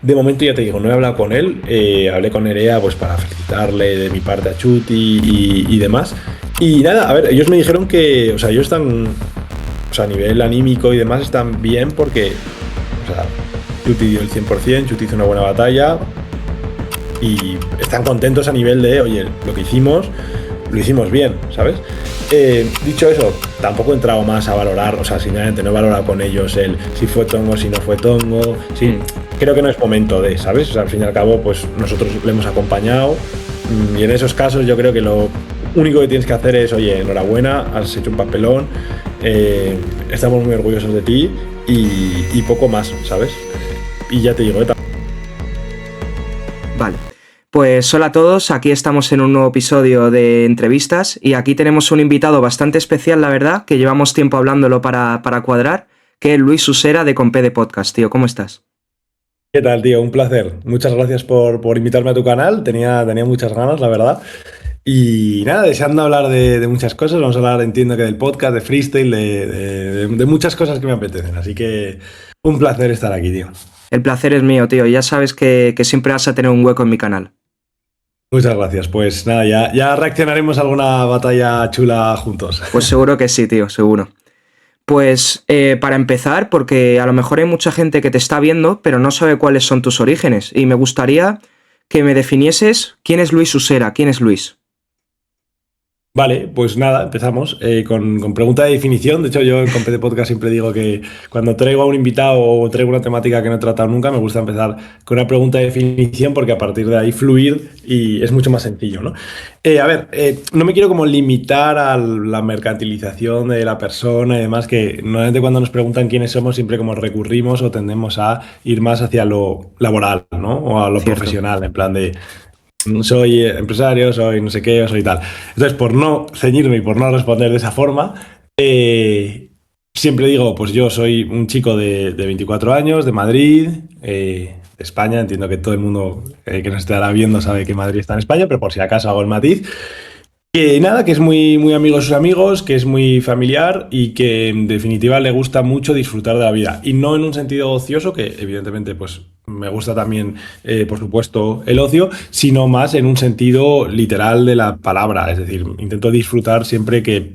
De momento ya te digo, no he hablado con él, hablé con Nerea pues para felicitarle de mi parte a Chuti y demás. Y nada, a ver, ellos me dijeron que, o sea, ellos están, o sea, a nivel anímico y demás están bien porque, o sea, Chuti dio el 100%, Chuti hizo una buena batalla y están contentos a nivel de, oye, lo que hicimos, lo hicimos bien, ¿sabes? Dicho eso, tampoco he entrado más a valorar, o sea, sinceramente no he valorado con ellos el si fue tongo, si no fue tongo, sí, creo que no es momento de, ¿sabes? O sea, al fin y al cabo, pues nosotros le hemos acompañado y en esos casos yo creo que lo único que tienes que hacer es, oye, enhorabuena, has hecho un papelón, estamos muy orgullosos de ti y poco más, ¿sabes? Y ya te digo, Vale. Pues hola a todos, aquí estamos en un nuevo episodio de entrevistas y aquí tenemos un invitado bastante especial, la verdad, que llevamos tiempo hablándolo para cuadrar, que es Luis Usera de Compede Podcast. Tío, ¿cómo estás? ¿qué tal, tío? Un placer. Muchas gracias por invitarme a tu canal. Tenía muchas ganas, la verdad. Y nada, deseando hablar de muchas cosas. Vamos a hablar, entiendo que del podcast, de freestyle, de muchas cosas que me apetecen. Así que un placer estar aquí, tío. El placer es mío, tío. Ya sabes que siempre vas a tener un hueco en mi canal. Muchas gracias. Pues nada, ya reaccionaremos a alguna batalla chula juntos. Pues seguro que sí, tío, seguro. Pues para empezar, porque a lo mejor hay mucha gente que te está viendo, pero no sabe cuáles son tus orígenes. Y me gustaría que me definieses quién es Luis Usera, quién es Luis. Vale, pues nada, empezamos con pregunta de definición. De hecho, yo en Compete Podcast siempre digo que cuando traigo a un invitado o traigo una temática que no he tratado nunca, me gusta empezar con una pregunta de definición porque a partir de ahí fluir y es mucho más sencillo, ¿no? No me quiero como limitar a la mercantilización de la persona y demás, que normalmente cuando nos preguntan quiénes somos siempre como recurrimos o tendemos a ir más hacia lo laboral, ¿no? O a lo Cierto. profesional, en plan de soy empresario, soy no sé qué, o soy tal. Entonces, por no ceñirme y por no responder de esa forma, siempre digo, pues yo soy un chico de 24 años, de Madrid, de España. Entiendo que todo el mundo que nos estará viendo sabe que Madrid está en España, pero por si acaso hago el matiz. Que nada, que es muy amigo de sus amigos, que es muy familiar y que en definitiva le gusta mucho disfrutar de la vida. Y no en un sentido ocioso, que evidentemente pues me gusta también, por supuesto, el ocio, sino más en un sentido literal de la palabra. Es decir, intento disfrutar siempre que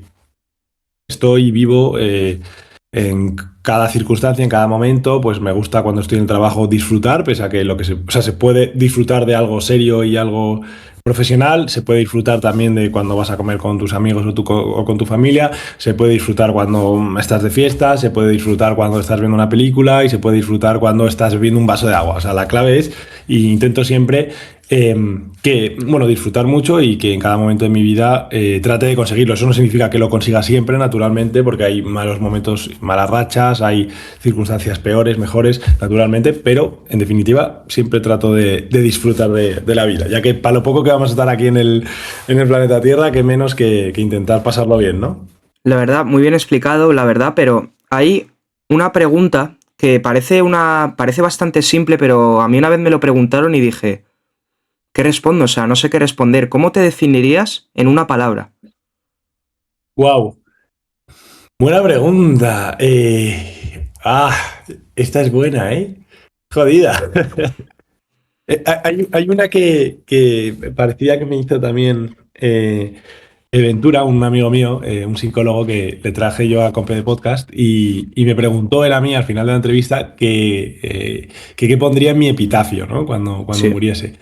estoy vivo, en cada circunstancia, en cada momento. Pues me gusta cuando estoy en el trabajo disfrutar, pese a que o sea, se puede disfrutar de algo serio y algo profesional, se puede disfrutar también de cuando vas a comer con tus amigos o con tu familia, se puede disfrutar cuando estás de fiesta, se puede disfrutar cuando estás viendo una película y se puede disfrutar cuando estás bebiendo un vaso de agua. O sea, la clave es, y intento siempre disfrutar mucho y que en cada momento de mi vida trate de conseguirlo. Eso no significa que lo consiga siempre, naturalmente, porque hay malos momentos, malas rachas, hay circunstancias peores, mejores, naturalmente, pero en definitiva siempre trato de disfrutar de la vida, ya que para lo poco que vamos a estar aquí en el planeta Tierra, que menos que intentar pasarlo bien, ¿no? La verdad, muy bien explicado, la verdad, pero hay una pregunta que parece bastante simple, pero a mí una vez me lo preguntaron y dije, ¿qué respondo? O sea, no sé qué responder. ¿Cómo te definirías en una palabra? Wow, buena pregunta. Esta es buena, ¿eh? Jodida. Hay una que parecía que me hizo también Ventura, un amigo mío, un psicólogo que le traje yo a Compe de Podcast y me preguntó él a mí al final de la entrevista que qué pondría en mi epitafio, ¿no? Cuando Sí. muriese.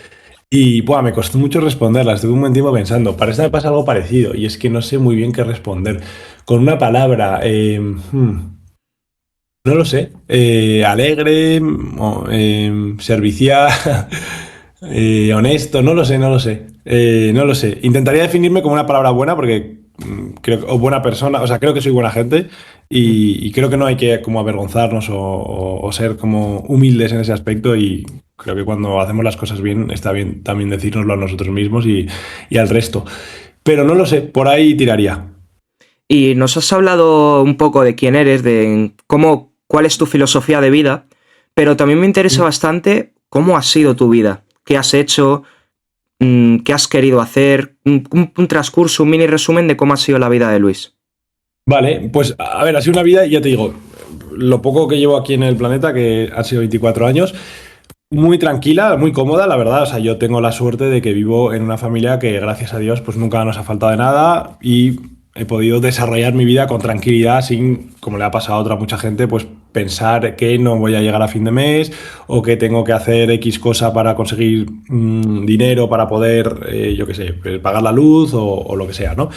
Y me costó mucho responderla, estuve un buen tiempo pensando. Para esta me pasa algo parecido y es que no sé muy bien qué responder. Con una palabra, no lo sé, alegre, servicial, honesto, no lo sé. Intentaría definirme como una palabra buena porque o buena persona, o sea, creo que soy buena gente y creo que no hay que como avergonzarnos o ser como humildes en ese aspecto y creo que cuando hacemos las cosas bien está bien también decírnoslo a nosotros mismos y al resto. Pero no lo sé, por ahí tiraría. Y nos has hablado un poco de quién eres, de cuál es tu filosofía de vida, pero también me interesa bastante cómo ha sido tu vida, qué has hecho, qué has querido hacer, un transcurso, un mini resumen de cómo ha sido la vida de Luis. Vale, pues a ver, ha sido una vida, ya te digo, lo poco que llevo aquí en el planeta, que han sido 24 años, Muy tranquila, muy cómoda, la verdad. O sea, yo tengo la suerte de que vivo en una familia que, gracias a Dios, pues nunca nos ha faltado de nada y he podido desarrollar mi vida con tranquilidad sin, como le ha pasado a otra mucha gente, pues pensar que no voy a llegar a fin de mes o que tengo que hacer X cosa para conseguir dinero para poder, yo qué sé, pagar la luz o lo que sea, ¿no?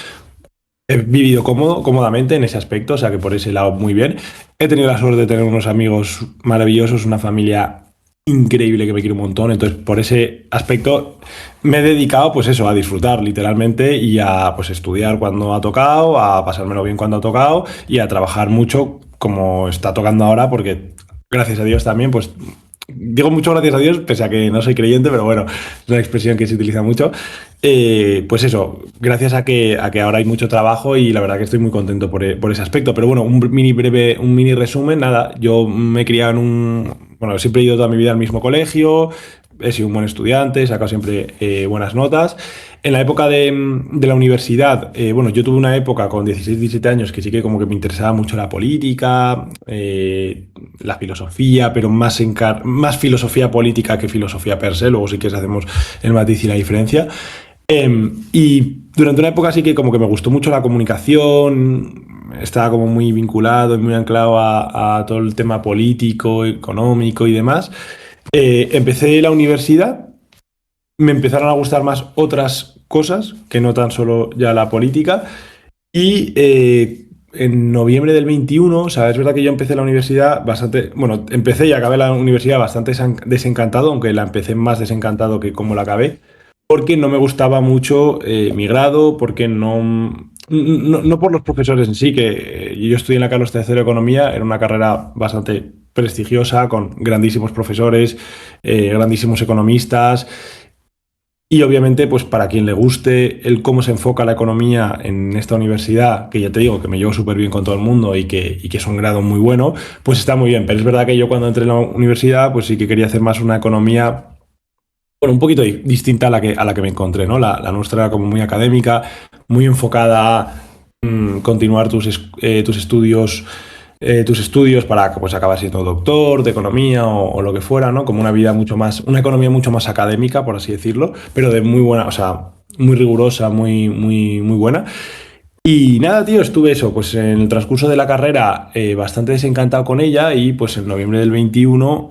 He vivido cómodamente en ese aspecto, o sea que por ese lado muy bien. He tenido la suerte de tener unos amigos maravillosos, una familia increíble que me quiere un montón, entonces por ese aspecto me he dedicado pues eso, a disfrutar literalmente y a pues estudiar cuando ha tocado, a pasármelo bien cuando ha tocado y a trabajar mucho como está tocando ahora porque gracias a Dios también pues digo mucho gracias a Dios, pese a que no soy creyente, pero bueno, es una expresión que se utiliza mucho. Pues eso, gracias a que ahora hay mucho trabajo y la verdad que estoy muy contento por ese aspecto. Pero bueno, un mini resumen, nada, yo me he criado en bueno, siempre he ido toda mi vida al mismo colegio, he sido un buen estudiante, he sacado siempre buenas notas. En la época de la universidad, bueno, yo tuve una época con 16, 17 años que sí que como que me interesaba mucho la política, la filosofía, pero más filosofía política que filosofía per se, luego sí que hacemos el matiz y la diferencia. Y durante una época sí que como que me gustó mucho la comunicación, estaba como muy vinculado y muy anclado a todo el tema político, económico y demás. Empecé la universidad, me empezaron a gustar más otras cosas que no tan solo ya la política. Y en noviembre del 21, o sea, es verdad que yo empecé la universidad bastante, bueno, empecé y acabé la universidad bastante desencantado, aunque la empecé más desencantado que como la acabé, porque no me gustaba mucho mi grado, porque no por los profesores en sí, que yo estudié en la Carlos III Economía, era una carrera bastante prestigiosa, con grandísimos profesores, grandísimos economistas. Y obviamente, pues para quien le guste el cómo se enfoca la economía en esta universidad, que ya te digo que me llevo súper bien con todo el mundo y que es un grado muy bueno, pues está muy bien. Pero es verdad que yo cuando entré en la universidad, pues sí que quería hacer más una economía, bueno, un poquito distinta a la que me encontré, ¿no? La nuestra era como muy académica, muy enfocada a continuar tus estudios para pues acabar siendo doctor de economía o lo que fuera, ¿no? Como una vida mucho más, una economía mucho más académica, por así decirlo, pero de muy buena, o sea, muy rigurosa, muy buena. Y nada, tío, estuve eso, pues en el transcurso de la carrera bastante desencantado con ella y pues en noviembre del 21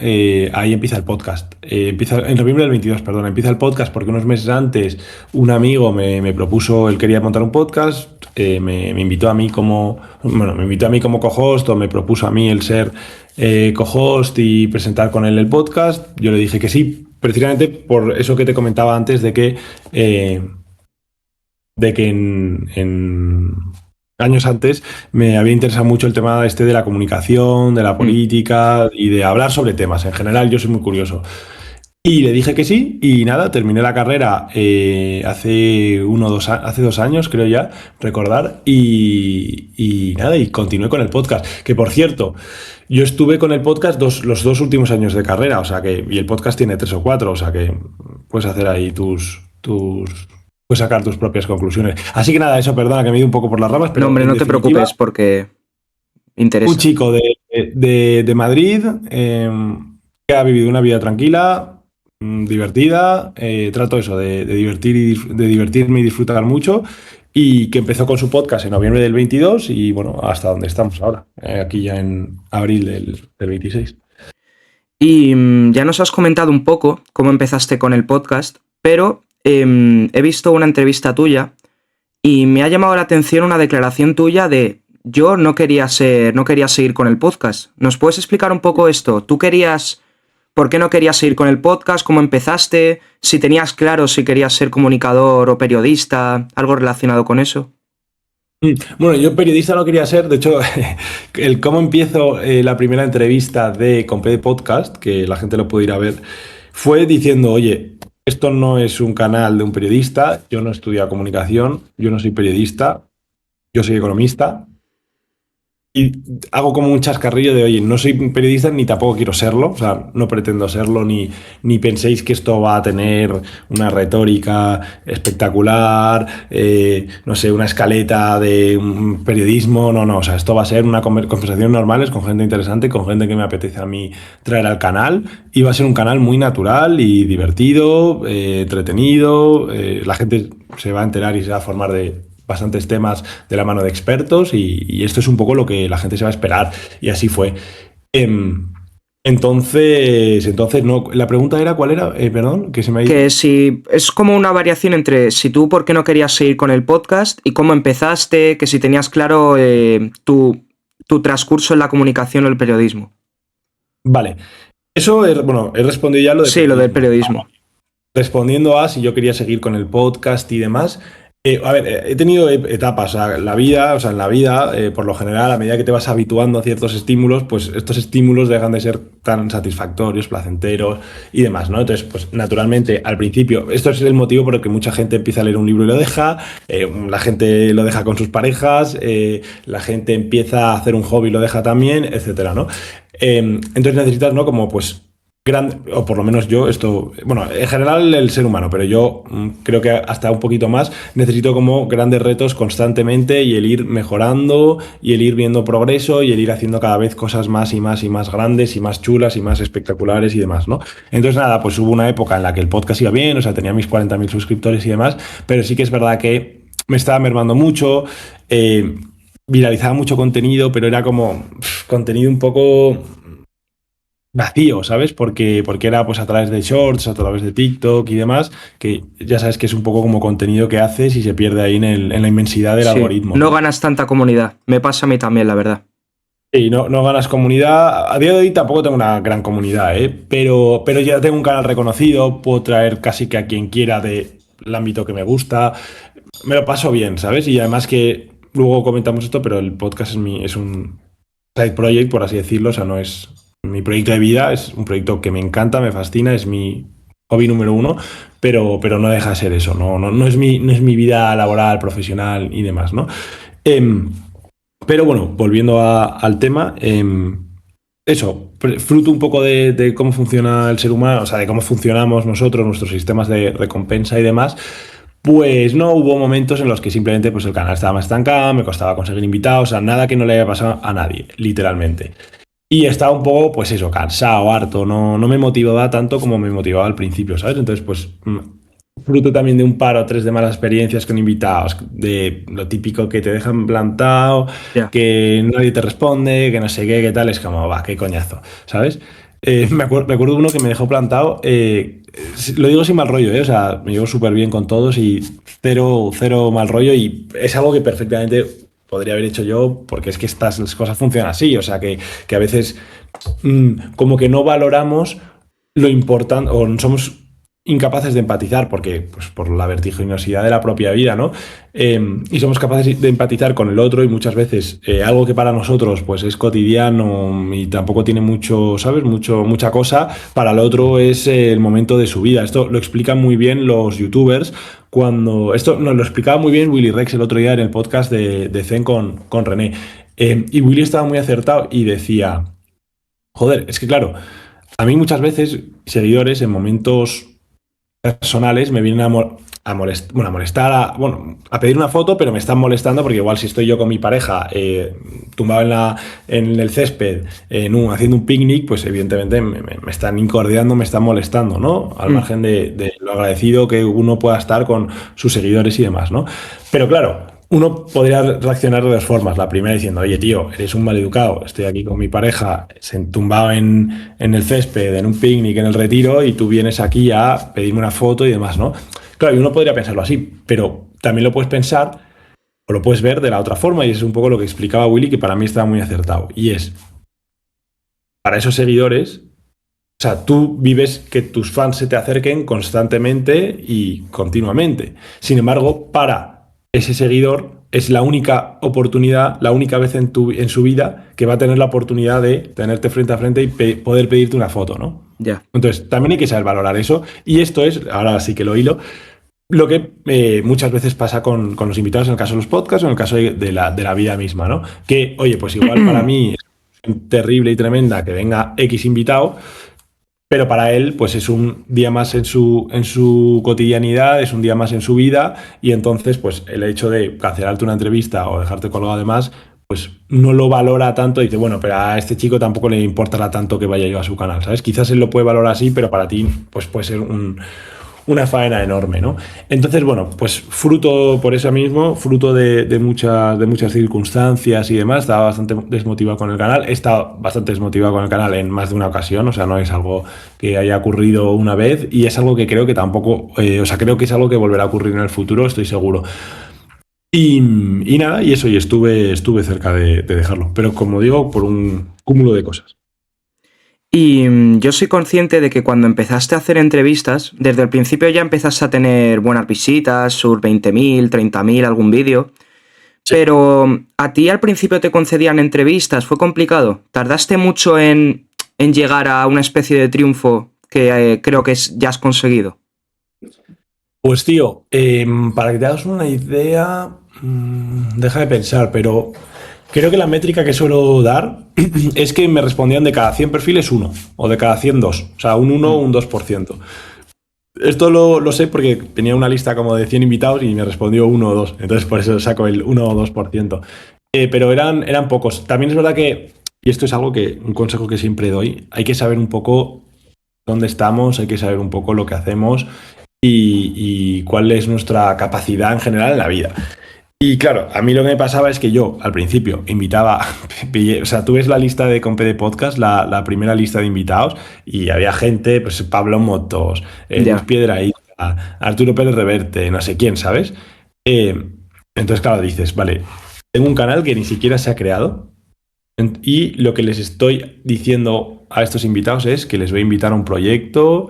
ahí empieza el podcast. En noviembre del 22, perdón, empieza el podcast porque unos meses antes un amigo me propuso, él quería montar un podcast, me invitó a mí como, bueno, me invitó a mí como co-host o me propuso a mí el ser co-host y presentar con él el podcast. Yo le dije que sí, precisamente por eso que te comentaba antes de que en años antes me había interesado mucho el tema este de la comunicación, de la Mm. política y de hablar sobre temas. En general, yo soy muy curioso. Y le dije que sí, y nada, terminé la carrera hace 2 años, creo ya, recordar, y nada, y continué con el podcast. Que por cierto, yo estuve con el podcast los 2 últimos años de carrera, o sea que, y el podcast tiene 3 o 4, o sea que puedes hacer ahí puedes sacar tus propias conclusiones. Así que nada, eso, perdona que me he ido un poco por las ramas, No, pero hombre, en no te definitiva, preocupes porque un interesa. chico de Madrid que ha vivido una vida tranquila, divertida, trato eso, de divertirme y disfrutar mucho, y que empezó con su podcast en noviembre del 22 y bueno, hasta donde estamos ahora, aquí ya en abril del 26. Y ya nos has comentado un poco cómo empezaste con el podcast, pero he visto una entrevista tuya y me ha llamado la atención una declaración tuya de yo no quería seguir con el podcast. ¿Nos puedes explicar un poco esto? ¿Tú querías, por qué no querías seguir con el podcast? ¿Cómo empezaste? Si tenías claro si querías ser comunicador o periodista, algo relacionado con eso. Bueno, yo periodista no quería ser, de hecho, el cómo empiezo la primera entrevista de Compré Podcast, que la gente lo puede ir a ver, fue diciendo, oye, esto no es un canal de un periodista, yo no he estudiado comunicación, yo no soy periodista, yo soy economista, y hago como un chascarrillo de, oye, no soy periodista ni tampoco quiero serlo, o sea, no pretendo serlo, ni penséis que esto va a tener una retórica espectacular, no sé, una escaleta de un periodismo, no, o sea, esto va a ser una conversación normales con gente interesante, con gente que me apetece a mí traer al canal, y va a ser un canal muy natural y divertido, entretenido, la gente se va a enterar y se va a formar de bastantes temas de la mano de expertos y esto es un poco lo que la gente se va a esperar y así fue. Em, entonces, no, la pregunta era, ¿cuál era? Perdón, que se me ha ido. Que si es como una variación entre si tú por qué no querías seguir con el podcast y cómo empezaste, que si tenías claro tu transcurso en la comunicación o el periodismo. Vale, eso, bueno, he respondido ya lo de Sí, lo del periodismo. periodismo. Respondiendo a si yo quería seguir con el podcast y demás, a ver, he tenido etapas, o sea, la vida, o sea, en la vida, por lo general, a medida que te vas habituando a ciertos estímulos, pues estos estímulos dejan de ser tan satisfactorios, placenteros y demás, ¿no? Entonces, pues naturalmente, al principio, esto es el motivo por el que mucha gente empieza a leer un libro y lo deja, la gente lo deja con sus parejas, la gente empieza a hacer un hobby y lo deja también, etcétera, ¿no? Entonces necesitas, ¿no? Como pues o por lo menos yo, esto, bueno, en general el ser humano, pero yo creo que hasta un poquito más necesito como grandes retos constantemente y el ir mejorando y el ir viendo progreso y el ir haciendo cada vez cosas más y más y más grandes y más chulas y más espectaculares y demás, ¿no? Entonces nada, pues hubo una época en la que el podcast iba bien, o sea, tenía mis 40.000 suscriptores y demás, pero sí que es verdad que me estaba mermando mucho, viralizaba mucho contenido, pero era como contenido un poco vacío, ¿sabes? Porque era pues a través de shorts, a través de TikTok y demás, que ya sabes que es un poco como contenido que haces y se pierde ahí en la inmensidad del Sí, algoritmo, no ¿no? ganas tanta comunidad. Me pasa a mí también, la verdad. Y no ganas comunidad. A día de hoy tampoco tengo una gran comunidad, ¿eh? Pero ya tengo un canal reconocido, puedo traer casi que a quien quiera del ámbito que me gusta. Me lo paso bien, ¿sabes? Y además que luego comentamos esto, pero el podcast es un side project, por así decirlo, o sea, no es mi proyecto de vida, es un proyecto que me encanta, me fascina, es mi hobby número uno, pero no deja de ser eso, no es mi vida laboral, profesional y demás, ¿no? Em, pero bueno, volviendo al tema, eso, fruto un poco de cómo funciona el ser humano, o sea, de cómo funcionamos nosotros, nuestros sistemas de recompensa y demás, pues no hubo momentos en los que simplemente pues el canal estaba más estancado, me costaba conseguir invitados, o sea, nada que no le haya pasado a nadie, literalmente. Y estaba un poco, pues eso, cansado, harto, no me motivaba tanto como me motivaba al principio, ¿sabes? Entonces, pues fruto también de un par o tres de malas experiencias con invitados, de lo típico que te dejan plantado, Ya. que nadie te responde, que no sé qué, qué tal, es como, va, qué coñazo, ¿sabes? Recuerdo uno que me dejó plantado, lo digo sin mal rollo, o sea, me llevo súper bien con todos y cero mal rollo y es algo que perfectamente podría haber hecho yo porque es que estas las cosas funcionan así, o sea, que a veces como que no valoramos lo importante o somos incapaces de empatizar porque pues por la vertiginosidad de la propia vida, ¿no? Y somos capaces de empatizar con el otro y muchas veces algo que para nosotros pues es cotidiano y tampoco tiene mucho, ¿sabes? Mucha cosa, para el otro es el momento de su vida. Esto lo explican muy bien los youtubers cuando... Esto nos lo explicaba muy bien Willy Rex el otro día en el podcast de Zen con René. Y Willy estaba muy acertado y decía, joder, es que claro, a mí muchas veces seguidores en momentos personales me vienen a molestar, a pedir una foto, pero me están molestando porque igual si estoy yo con mi pareja tumbado en el césped, haciendo un picnic, pues evidentemente me están incordiando, me están molestando, ¿no? Al Mm. margen de lo agradecido que uno pueda estar con sus seguidores y demás, ¿no? Pero claro, uno podría reaccionar de dos formas. La primera diciendo, oye, tío, eres un maleducado, estoy aquí con mi pareja, tumbado en el césped, en un picnic, en el retiro, y tú vienes aquí a pedirme una foto y demás, ¿no? Claro, y uno podría pensarlo así, pero también lo puedes pensar o lo puedes ver de la otra forma, y es un poco lo que explicaba Willy, que para mí estaba muy acertado. Y es, para esos seguidores, o sea, tú vives que tus fans se te acerquen constantemente y continuamente. Sin embargo, para ese seguidor es la única oportunidad, la única vez en su vida que va a tener la oportunidad de tenerte frente a frente y poder pedirte una foto, ¿no? Ya. Entonces, también hay que saber valorar eso. Y esto es, ahora sí que lo hilo, lo que muchas veces pasa con los invitados, en el caso de los podcasts o en el caso de la vida misma, ¿no? Que, oye, pues igual para mí es terrible y tremenda que venga X invitado, pero para él, pues es un día más en su cotidianidad, es un día más en su vida, y entonces, pues el hecho de cancelarte una entrevista o dejarte colgado además, pues no lo valora tanto. Dice, bueno, pero a este chico tampoco le importará tanto que vaya yo a su canal, ¿sabes? Quizás él lo puede valorar así, pero para ti, pues puede ser una faena enorme, ¿no? Entonces, bueno, pues fruto por eso mismo, fruto de muchas circunstancias y demás, estaba bastante desmotivado con el canal, he estado bastante desmotivado con el canal en más de una ocasión, o sea, no es algo que haya ocurrido una vez y es algo que creo que tampoco, o sea, creo que es algo que volverá a ocurrir en el futuro, estoy seguro. Y nada, y eso, y estuve cerca de dejarlo, pero como digo, por un cúmulo de cosas. Y yo soy consciente de que cuando empezaste a hacer entrevistas, desde el principio ya empezaste a tener buenas visitas, sus 20.000, 30.000, algún vídeo. Sí. Pero a ti al principio te concedían entrevistas, ¿fue complicado? ¿Tardaste mucho en llegar a una especie de triunfo que creo que ya has conseguido? Pues tío, para que te hagas una idea, deja de pensar, pero creo que la métrica que suelo dar es que me respondían de cada 100 perfiles uno, o de cada 100 dos, o sea, un 1 o un 2%. Esto lo sé porque tenía una lista como de 100 invitados y me respondió uno o dos, entonces por eso saco el 1 o 2%. Pero eran pocos. También es verdad que, y esto es algo un consejo que siempre doy, hay que saber un poco dónde estamos, hay que saber un poco lo que hacemos y cuál es nuestra capacidad en general en la vida. Y claro, a mí lo que me pasaba es que yo al principio invitaba, o sea, tú ves la lista de Compe de Podcast, la primera lista de invitados, y había gente, pues Pablo Motos, Luis Ya. Piedrahíta, Arturo Pérez Reverte, no sé quién, ¿sabes? Eh, entonces, claro, dices, vale, tengo un canal que ni siquiera se ha creado, y lo que les estoy diciendo a estos invitados es que les voy a invitar a un proyecto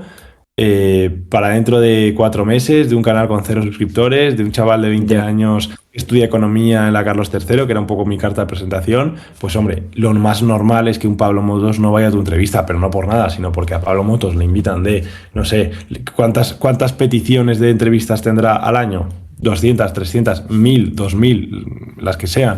para dentro de 4 meses, de un canal con 0 suscriptores, de un chaval de 20 Ya. años que estudia economía en la Carlos III, que era un poco mi carta de presentación. Pues hombre, lo más normal es que un Pablo Motos no vaya a tu entrevista, pero no por nada, sino porque a Pablo Motos le invitan de, no sé, ¿cuántas peticiones de entrevistas tendrá al año? 200, 300, 1000, 2000, las que sean.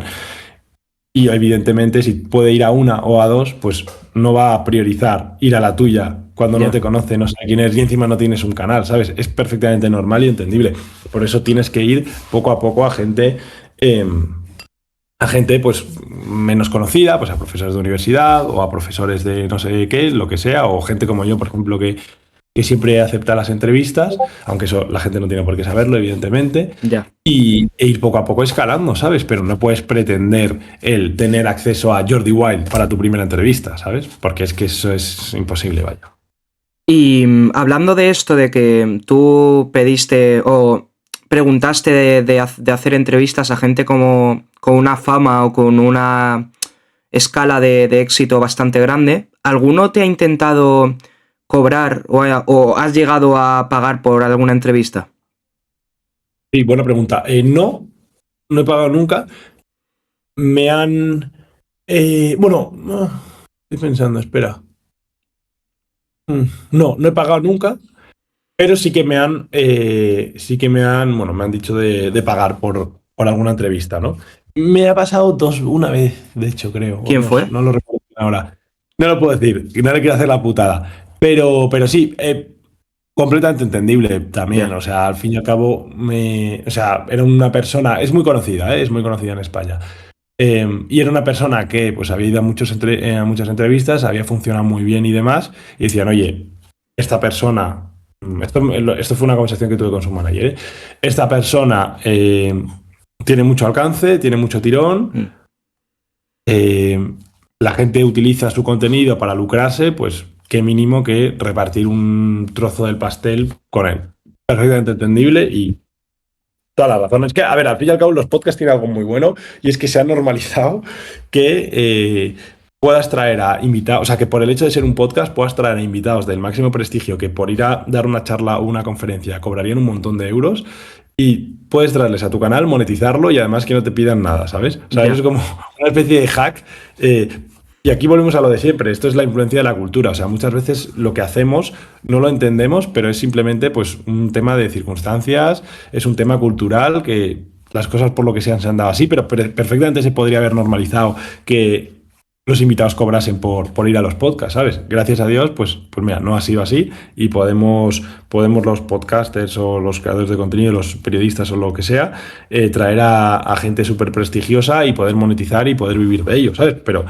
Y evidentemente, si puede ir a una o a dos, pues no va a priorizar ir a la tuya cuando no Ya. te conoce, no sabe quién eres y encima no tienes un canal, ¿sabes? Es perfectamente normal y entendible. Por eso tienes que ir poco a poco a gente pues menos conocida, pues a profesores de universidad o a profesores de no sé qué, lo que sea, o gente como yo, por ejemplo, que siempre acepta las entrevistas, aunque eso la gente no tiene por qué saberlo, evidentemente, Ya. e ir poco a poco escalando, ¿sabes? Pero no puedes pretender el tener acceso a Jordi Wild para tu primera entrevista, ¿sabes? Porque es que eso es imposible, vaya. Y hablando de esto, de que tú pediste o preguntaste de hacer entrevistas a gente como con una fama o con una escala de éxito bastante grande, ¿alguno te ha intentado cobrar o has llegado a pagar por alguna entrevista? Sí, buena pregunta. No he pagado nunca. Me han... bueno, estoy pensando, espera. No he pagado nunca. Pero sí que me han, bueno, me han dicho de pagar por alguna entrevista, ¿no? Me ha pasado una vez, de hecho, creo, o ¿Quién dos, fue? no lo recuerdo ahora. No lo puedo decir, que no le quiero hacer la putada. Pero sí, completamente entendible también. Ya. O sea, al fin y al cabo, o sea, era una persona, es muy conocida, es muy conocida en España. Y era una persona que pues había ido a muchas entrevistas, había funcionado muy bien y demás, y decían, oye, esta persona, esto fue una conversación que tuve con su manager, ¿eh? Esta persona tiene mucho alcance, tiene mucho tirón, Mm. eh, la gente utiliza su contenido para lucrarse, pues qué mínimo que repartir un trozo del pastel con él. Perfectamente entendible y toda la razón. Es que, a ver, al fin y al cabo, los podcasts tienen algo muy bueno y es que se ha normalizado que puedas traer a invitados, o sea, que por el hecho de ser un podcast puedas traer a invitados del máximo prestigio que por ir a dar una charla o una conferencia cobrarían un montón de euros y puedes traerles a tu canal, monetizarlo y además que no te pidan nada, ¿sabes? O sea, eso Ya. es como una especie de hack. Y aquí volvemos a lo de siempre, esto es la influencia de la cultura, o sea, muchas veces lo que hacemos no lo entendemos, pero es simplemente pues un tema de circunstancias, es un tema cultural, que las cosas por lo que sean se han dado así, pero perfectamente se podría haber normalizado que los invitados cobrasen por ir a los podcasts, ¿sabes? Gracias a Dios, pues mira, no ha sido así y podemos los podcasters o los creadores de contenido, los periodistas o lo que sea, traer a gente súper prestigiosa y poder monetizar y poder vivir de ello, ¿sabes? Pero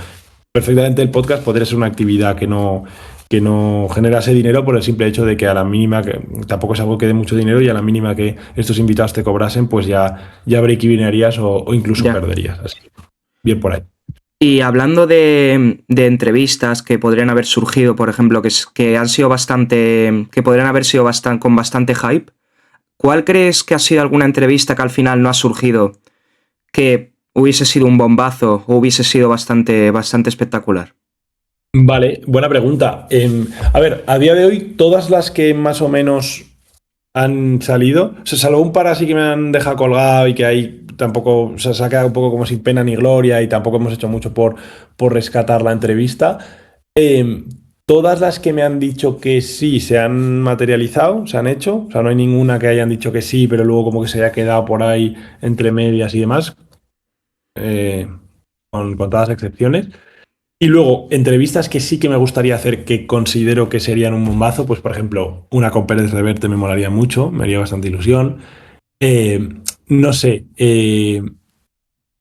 perfectamente el podcast podría ser una actividad que no generase dinero por el simple hecho de que a la mínima, que tampoco es algo que dé mucho dinero y a la mínima que estos invitados te cobrasen, pues ya break-evenarías o incluso Ya. perderías. Así que, bien por ahí. Y hablando de entrevistas que podrían haber surgido, por ejemplo, que han sido bastante, que podrían haber sido con bastante hype, ¿cuál crees que ha sido alguna entrevista que al final no ha surgido, que hubiese sido un bombazo o hubiese sido bastante espectacular? Vale, buena pregunta. A ver, a día de hoy, todas las que más o menos han salido, o sea, salvo un par así que me han dejado colgado y que ahí tampoco, o sea, se ha quedado un poco como sin pena ni gloria y tampoco hemos hecho mucho por rescatar la entrevista. Eh, Todas las que me han dicho que sí se han materializado, se han hecho, o sea, no hay ninguna que hayan dicho que sí, pero luego como que se haya quedado por ahí entre medias y demás, eh, con todas las excepciones. Y luego, entrevistas que sí que me gustaría hacer que considero que serían un bombazo, pues por ejemplo, una con Pérez Reverte me molaría mucho, me haría bastante ilusión. Eh, no sé,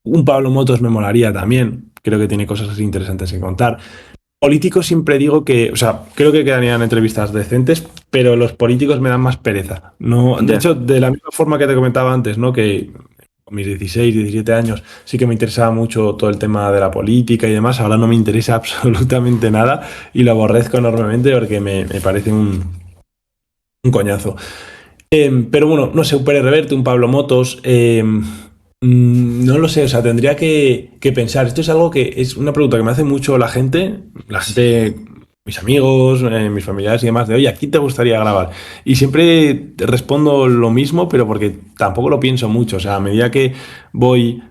un Pablo Motos me molaría también, creo que tiene cosas así interesantes que contar. Políticos siempre digo que, o sea, creo que quedarían entrevistas decentes, pero los políticos me dan más pereza. No, de Ya. hecho, de la misma forma que te comentaba antes, ¿no? Que con mis 16, 17 años sí que me interesaba mucho todo el tema de la política y demás. Ahora no me interesa absolutamente nada y lo aborrezco enormemente porque me parece un coñazo. Pero bueno, no sé, un Pérez Reverte, un Pablo Motos, no lo sé, o sea, tendría que pensar. Esto es algo que es una pregunta que me hace mucho la gente, mis amigos, mis familiares y demás, de oye, ¿a quién te gustaría grabar? Y siempre respondo lo mismo, pero porque tampoco lo pienso mucho. O sea, a medida que voy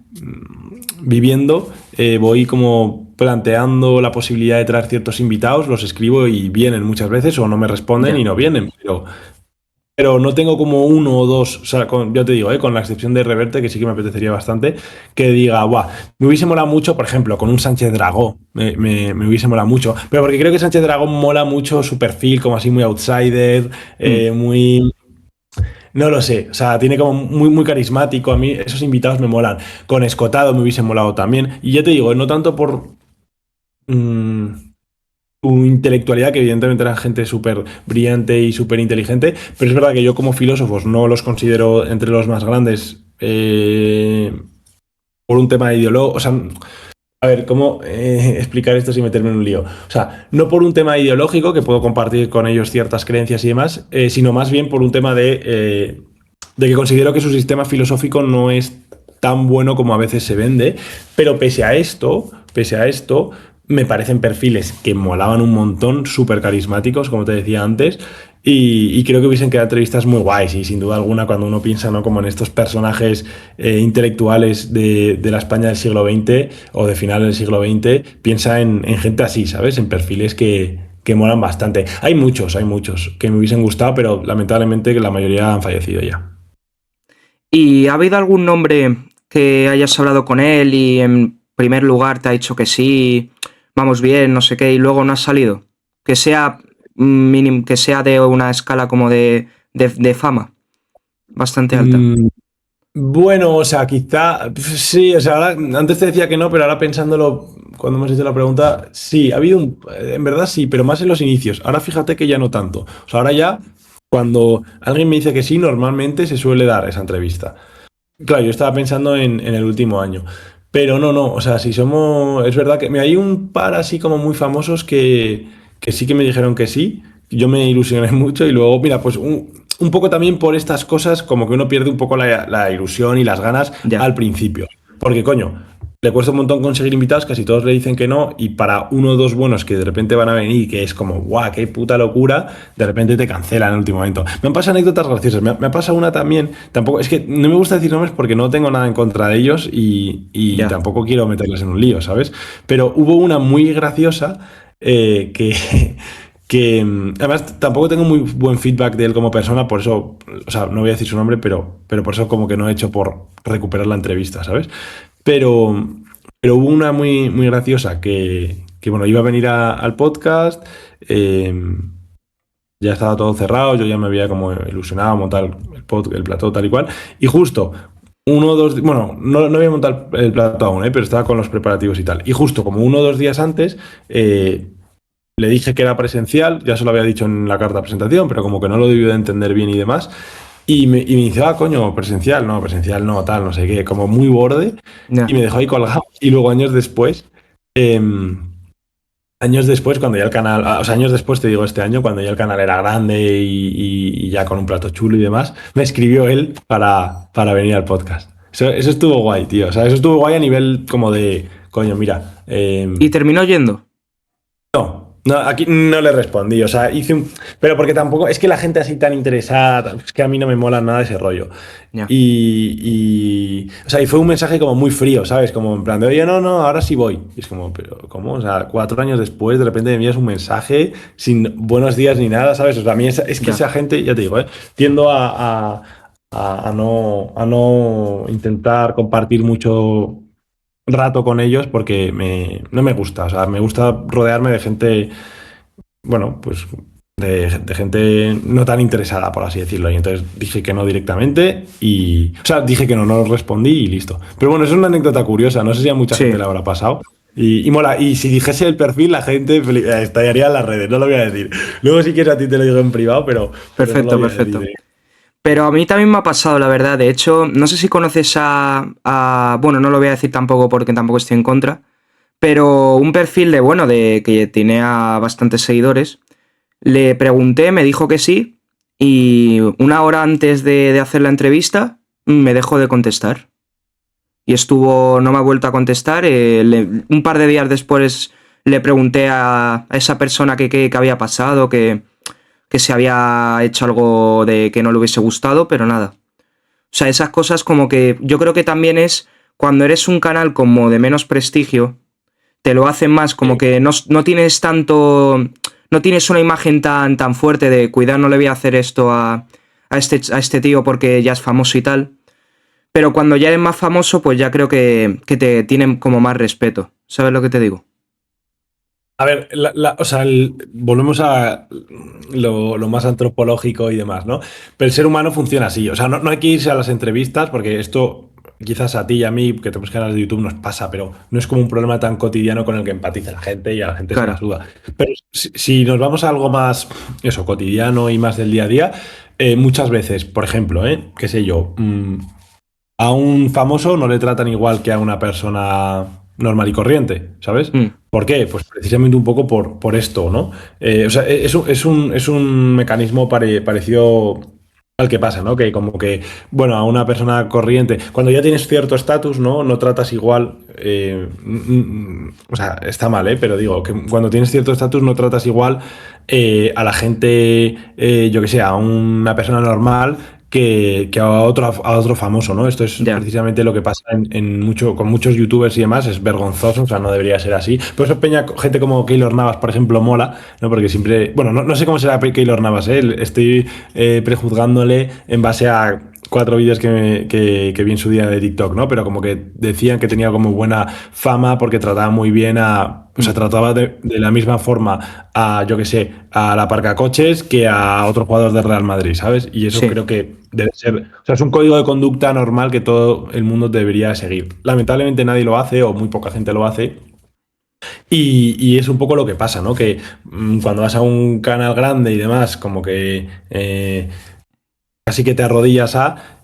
viviendo, voy como planteando la posibilidad de traer ciertos invitados, los escribo y vienen muchas veces o no me responden y Ya. no vienen, pero no tengo como uno o dos, o sea, yo te digo, con la excepción de Reverte, que sí que me apetecería bastante, que diga, guau, me hubiese molado mucho, por ejemplo, con un Sánchez Dragó, me hubiese molado mucho, pero porque creo que Sánchez Dragó mola mucho su perfil, como así muy outsider, Mm. muy... No lo sé, o sea, tiene como muy carismático, a mí esos invitados me molan. Con Escotado me hubiese molado también, y ya te digo, no tanto por... mm, su intelectualidad, que evidentemente eran gente súper brillante y súper inteligente, pero es verdad que yo como filósofos no los considero entre los más grandes por un tema ideológico, o sea, a ver, ¿cómo explicar esto sin meterme en un lío? O sea, no por un tema ideológico, que puedo compartir con ellos ciertas creencias y demás, sino más bien por un tema de que considero que su sistema filosófico no es tan bueno como a veces se vende, pero pese a esto, me parecen perfiles que molaban un montón, súper carismáticos, como te decía antes, y creo que hubiesen quedado entrevistas muy guays, y sin duda alguna cuando uno piensa, ¿no?, como en estos personajes intelectuales de la España del siglo XX o de final del siglo XX, piensa en gente así, ¿sabes? En perfiles que molan bastante. Hay muchos que me hubiesen gustado, pero lamentablemente la mayoría han fallecido ya. ¿Y ha habido algún nombre que hayas hablado con él y en primer lugar te ha dicho que sí, vamos bien, no sé qué, y luego no ha salido? Que sea que sea de una escala como de fama bastante alta. Mm, Bueno, o sea, quizá sí, o sea, antes te decía que no, pero ahora pensándolo, cuando me has hecho la pregunta, sí, ha habido en verdad sí, pero más en los inicios. Ahora fíjate que ya no tanto. O sea, ahora ya, cuando alguien me dice que sí, normalmente se suele dar esa entrevista. Claro, yo estaba pensando en el último año. Pero no, o sea, si somos. Es verdad que hay un par así como muy famosos que sí que me dijeron que sí. Yo me ilusioné mucho y luego, mira, pues un poco también por estas cosas, como que uno pierde un poco la ilusión y las ganas Ya. al principio. Porque, coño. le cuesta un montón conseguir invitados, casi todos le dicen que no, y para uno o dos buenos que de repente van a venir, que es como, guau, qué puta locura, de repente te cancelan en el último momento. Me han pasado anécdotas graciosas, me ha pasado una también, tampoco, es que no me gusta decir nombres porque no tengo nada en contra de ellos y Ya. tampoco quiero meterles en un lío, ¿sabes? Pero hubo una muy graciosa que... además tampoco tengo muy buen feedback de él como persona, por eso, o sea, no voy a decir su nombre, pero por eso como que no he hecho por recuperar la entrevista, ¿sabes? Pero, pero hubo una muy graciosa que, bueno, iba a venir al podcast, eh, ya estaba todo cerrado, yo ya me había como ilusionado montar el plató tal y cual, y justo uno o dos, bueno, no había montado el plató aún, pero estaba con los preparativos y tal, y justo como uno o dos días antes, le dije que era presencial, ya se lo había dicho en la carta de presentación, pero como que no lo debió de entender bien y demás. Y me dice, coño, presencial no, tal, no sé qué, como muy borde. Y Ya. me dejó ahí colgado. Y luego eh, años después, cuando ya el canal, o sea, años después, te digo, este año, cuando ya el canal era grande y ya con un plato chulo y demás, me escribió él para venir al podcast. Eso estuvo guay, tío. O sea, eso estuvo guay a nivel como de, coño, mira, ¿Y terminó yendo? no, aquí no le respondí, o sea, hice un... Pero porque tampoco, es que la gente así tan interesada, es que a mí no me mola nada ese rollo. Ya. O sea, y fue un mensaje como muy frío, ¿sabes? Como en plan de, oye, no, ahora sí voy. Y es como, pero ¿cómo? O sea, 4 años después, de repente me envías un mensaje sin buenos días ni nada, ¿sabes? O sea, a mí es que Ya. esa gente, ya te digo, tiendo a no intentar compartir mucho rato con ellos porque no me gusta. O sea, me gusta rodearme de gente, bueno, pues de gente no tan interesada, por así decirlo. Y entonces dije que no directamente y... O sea, dije que no respondí y listo. Pero bueno, es una anécdota curiosa. No sé si a mucha gente Sí. le habrá pasado. Y mola. Y si dijese el perfil, la gente estallaría en las redes. No lo voy a decir. Luego si quieres a ti te lo digo en privado, pero no lo Perfecto, voy a decir. perfecto. Pero a mí también me ha pasado, la verdad. De hecho, no sé si conoces bueno, no lo voy a decir tampoco porque tampoco estoy en contra, pero un perfil de, bueno, de que tiene a bastantes seguidores. Le pregunté, me dijo que sí, y una hora antes de hacer la entrevista me dejó de contestar. Y no me ha vuelto a contestar. Un par de días después le pregunté a esa persona qué había pasado, que se había hecho algo de que no le hubiese gustado, pero nada. O sea, esas cosas como que yo creo que también es cuando eres un canal como de menos prestigio, te lo hacen más como Sí. que no tienes tanto, no tienes una imagen tan fuerte de cuidado, no le voy a hacer esto a este tío porque ya es famoso y tal. Pero cuando ya eres más famoso, pues ya creo que te tienen como más respeto. ¿Sabes lo que te digo? A ver, o sea, volvemos a lo más antropológico y demás, ¿no? Pero el ser humano funciona así. O sea, no hay que irse a las entrevistas porque esto quizás a ti y a mí, que tenemos canales de YouTube, nos pasa, pero no es como un problema tan cotidiano con el que empatiza la gente y a la gente se la Claro. suda. Pero si nos vamos a algo más, eso, cotidiano y más del día a día, muchas veces, por ejemplo, qué sé yo, a un famoso no le tratan igual que a una persona normal y corriente, ¿sabes? Mm, ¿Por qué? Pues precisamente un poco por esto, ¿no? O sea, es un mecanismo parecido al que pasa, ¿no? Que como que, bueno, a una persona corriente, cuando ya tienes cierto estatus, ¿no? No tratas igual, o sea, está mal, ¿eh? Pero digo, que cuando tienes cierto estatus no tratas igual a la gente, yo que sé, a una persona normal que a otro famoso, ¿no? Esto es ya. precisamente lo que pasa con muchos youtubers y demás, es vergonzoso, o sea, no debería ser así. Por eso Peña, gente como Keylor Navas, por ejemplo, mola, ¿no? Porque siempre, bueno, no sé cómo será Keylor Navas, ¿eh? Estoy prejuzgándole en base a 4 vídeos que vi en su día de TikTok, ¿no? Pero como que decían que tenía como buena fama porque trataba muy bien o sea, Mm, trataba de la misma forma a, yo que sé, a la Parcacoches que a otro jugador del Real Madrid, ¿sabes? Y eso sí. creo que debe ser, o sea, es un código de conducta normal que todo el mundo debería seguir. Lamentablemente nadie lo hace o muy poca gente lo hace. Y es un poco lo que pasa, ¿no? Que cuando vas a un canal grande y demás, como que casi que te arrodillas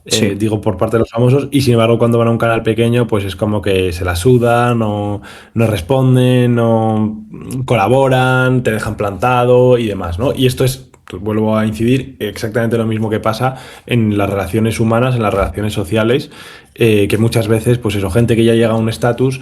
Sí. digo, por parte de los famosos, y sin embargo cuando van a un canal pequeño, pues es como que se la sudan, no responden, no colaboran, te dejan plantado y demás, ¿no? Y esto es vuelvo a incidir, exactamente lo mismo que pasa en las relaciones humanas, en las relaciones sociales, que muchas veces, pues eso, gente que ya llega a un estatus,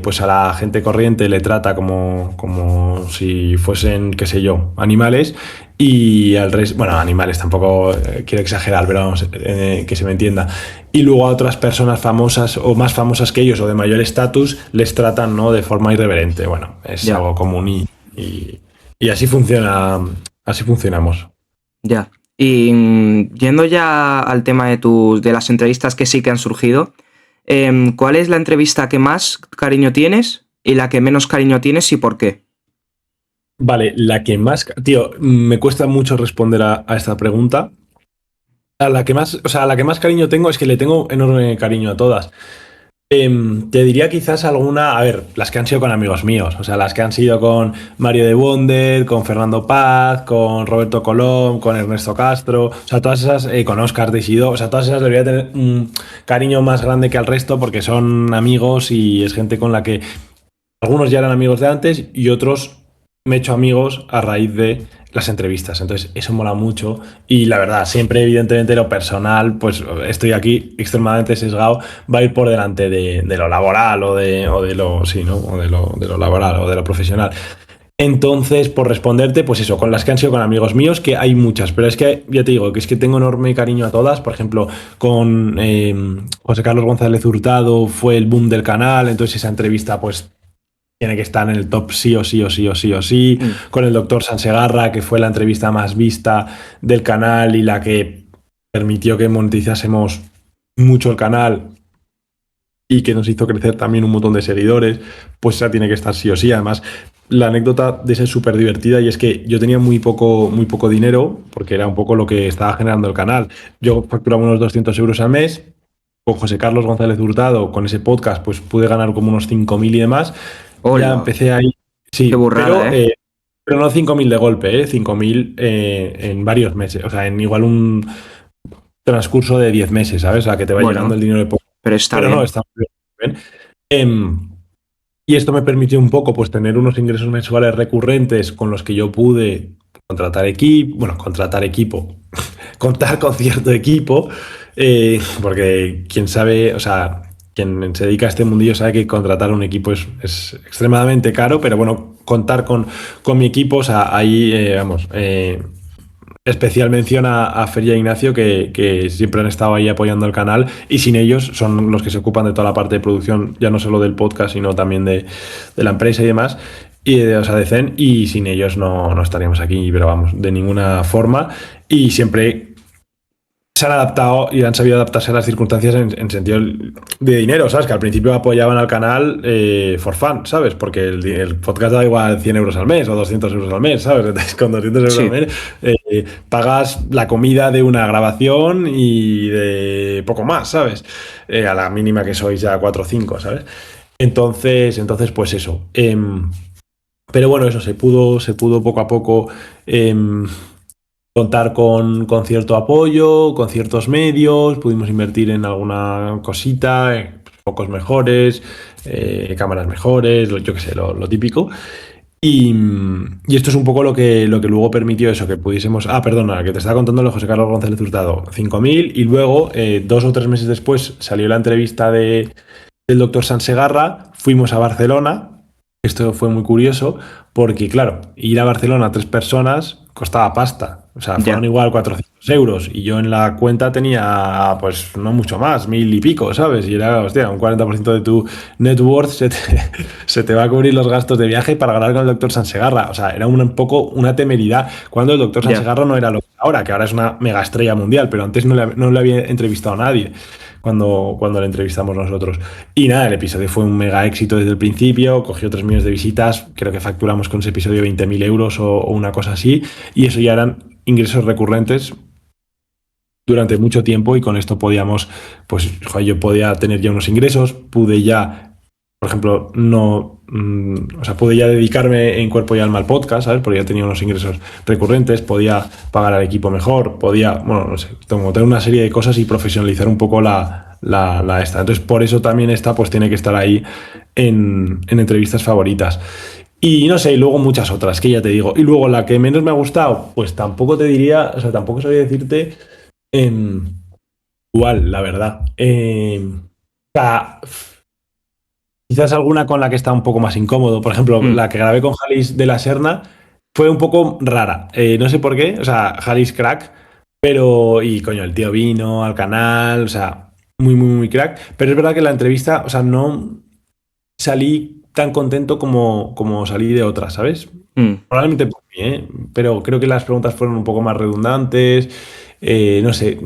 pues a la gente corriente le trata como si fuesen, qué sé yo, animales, y al resto, bueno, animales tampoco quiero exagerar, pero vamos, que se me entienda. Y luego a otras personas famosas o más famosas que ellos o de mayor estatus les tratan, ¿no?, de forma irreverente. Bueno, es Ya. algo común y así funciona, así funcionamos. Ya. Y yendo ya al tema de las entrevistas que sí que han surgido, ¿cuál es la entrevista que más cariño tienes y la que menos cariño tienes y por qué? Vale, la que más, tío, me cuesta mucho responder a esta pregunta. A la que más, o sea, a la que más cariño tengo es que le tengo enorme cariño a todas. Te diría quizás alguna, a ver, las que han sido con amigos míos, o sea, las que han sido con Mario de Bonded, con Fernando Paz, con Roberto Colom, con Ernesto Castro, o sea, todas esas, con Óscar Teixidó, o sea, todas esas debería tener un cariño más grande que al resto porque son amigos y es gente con la que algunos ya eran amigos de antes y otros me he hecho amigos a raíz de las entrevistas. Entonces, eso mola mucho. Y la verdad, siempre, evidentemente, lo personal, pues estoy aquí extremadamente sesgado, va a ir por delante de lo laboral o de lo, sí, ¿no? O de lo laboral o de lo profesional. Entonces, por responderte, pues eso, con las que han sido con amigos míos, que hay muchas, pero es que ya te digo que es que tengo enorme cariño a todas. Por ejemplo, con José Carlos González Hurtado fue el boom del canal, entonces esa entrevista, pues tiene que estar en el top sí o sí o sí o sí o sí. Con el doctor Sansegarra, que fue la entrevista más vista del canal y la que permitió que monetizásemos mucho el canal y que nos hizo crecer también un montón de seguidores, pues esa tiene que estar sí o sí. Además, la anécdota de esa es súper divertida y es que yo tenía muy poco dinero, porque era un poco lo que estaba generando el canal. Yo facturaba unos 200 euros al mes. Con José Carlos González Hurtado, con ese podcast, pues pude ganar como unos 5.000 y demás. Hola. Ya empecé ahí. Sí, Qué burrada, pero no 5.000 de golpe, 5.000 en varios meses. O sea, en igual un transcurso de 10 meses, ¿sabes? O sea, que te va Bueno, llegando el dinero de poco. pero está Pero bien. no, está muy bien. Y esto me permitió un poco pues tener unos ingresos mensuales recurrentes con los que yo pude contratar equipo, contar con cierto equipo, porque quien sabe, o sea, quien se dedica a este mundillo sabe que contratar un equipo es extremadamente caro, pero bueno, contar con mi equipo, o sea, ahí, especial mención a Fer y a Ignacio, que siempre han estado ahí apoyando el canal, y sin ellos son los que se ocupan de toda la parte de producción, ya no solo del podcast, sino también de la empresa y demás, o sea, de Zen, y sin ellos no estaríamos aquí, pero vamos, de ninguna forma, y siempre se han adaptado y han sabido adaptarse a las circunstancias en sentido de dinero, ¿sabes? Que al principio apoyaban al canal for fun, ¿sabes? Porque el podcast da igual 100 euros al mes o 200 euros al mes, ¿sabes? Entonces, con 200 euros al mes pagas la comida de una grabación y de poco más, ¿sabes? A la mínima que sois ya 4 o 5, ¿sabes? Entonces pues eso. Pero bueno, eso se pudo poco a poco contar con cierto apoyo, con ciertos medios, pudimos invertir en alguna cosita, focos mejores, cámaras mejores, yo qué sé, lo típico. Y esto es un poco lo que luego permitió eso, que pudiésemos... Ah, perdona, que te estaba contando lo de José Carlos González Hurtado, 5.000, y luego, 2 o 3 meses después, salió la entrevista del doctor Sansegarra, fuimos a Barcelona. Esto fue muy curioso porque, claro, ir a Barcelona 3 personas costaba pasta. O sea, fueron igual 400 euros y yo en la cuenta tenía, pues, no mucho más, 1.000 y pico, ¿sabes? Y era, hostia, un 40% de tu net worth se te va a cubrir los gastos de viaje para ganar con el doctor Sansegarra. O sea, era un poco una temeridad cuando el doctor Sansegarra no era lo que ahora, que ahora es una mega estrella mundial, pero antes no le había entrevistado a nadie cuando le entrevistamos nosotros. Y nada, el episodio fue un mega éxito desde el principio, cogió 3 millones de visitas, creo que facturamos con ese episodio 20.000 euros o una cosa así, y eso ya eran ingresos recurrentes durante mucho tiempo, y con esto podíamos, pues, yo podía tener ya unos ingresos, pude ya, por ejemplo, pude ya dedicarme en cuerpo y alma al podcast, ¿sabes? Porque ya tenía unos ingresos recurrentes, podía pagar al equipo mejor, podía, bueno, no sé, tener una serie de cosas y profesionalizar un poco la esta. Entonces, por eso también esta, pues, tiene que estar ahí en entrevistas favoritas. Y no sé, y luego muchas otras, que ya te digo. Y luego la que menos me ha gustado, pues tampoco te diría, o sea, tampoco sabría decirte cuál, la verdad. O sea, quizás alguna con la que está un poco más incómodo. Por ejemplo, Mm, la que grabé con Jalis de la Serna fue un poco rara. No sé por qué, o sea, Jalis crack, pero, y coño, el tío vino al canal, o sea, muy, muy, muy crack. Pero es verdad que la entrevista, o sea, no salí tan contento como salí de otras, ¿sabes? mm. Probablemente por mí, ¿eh? Pero creo que las preguntas fueron un poco más redundantes. No sé,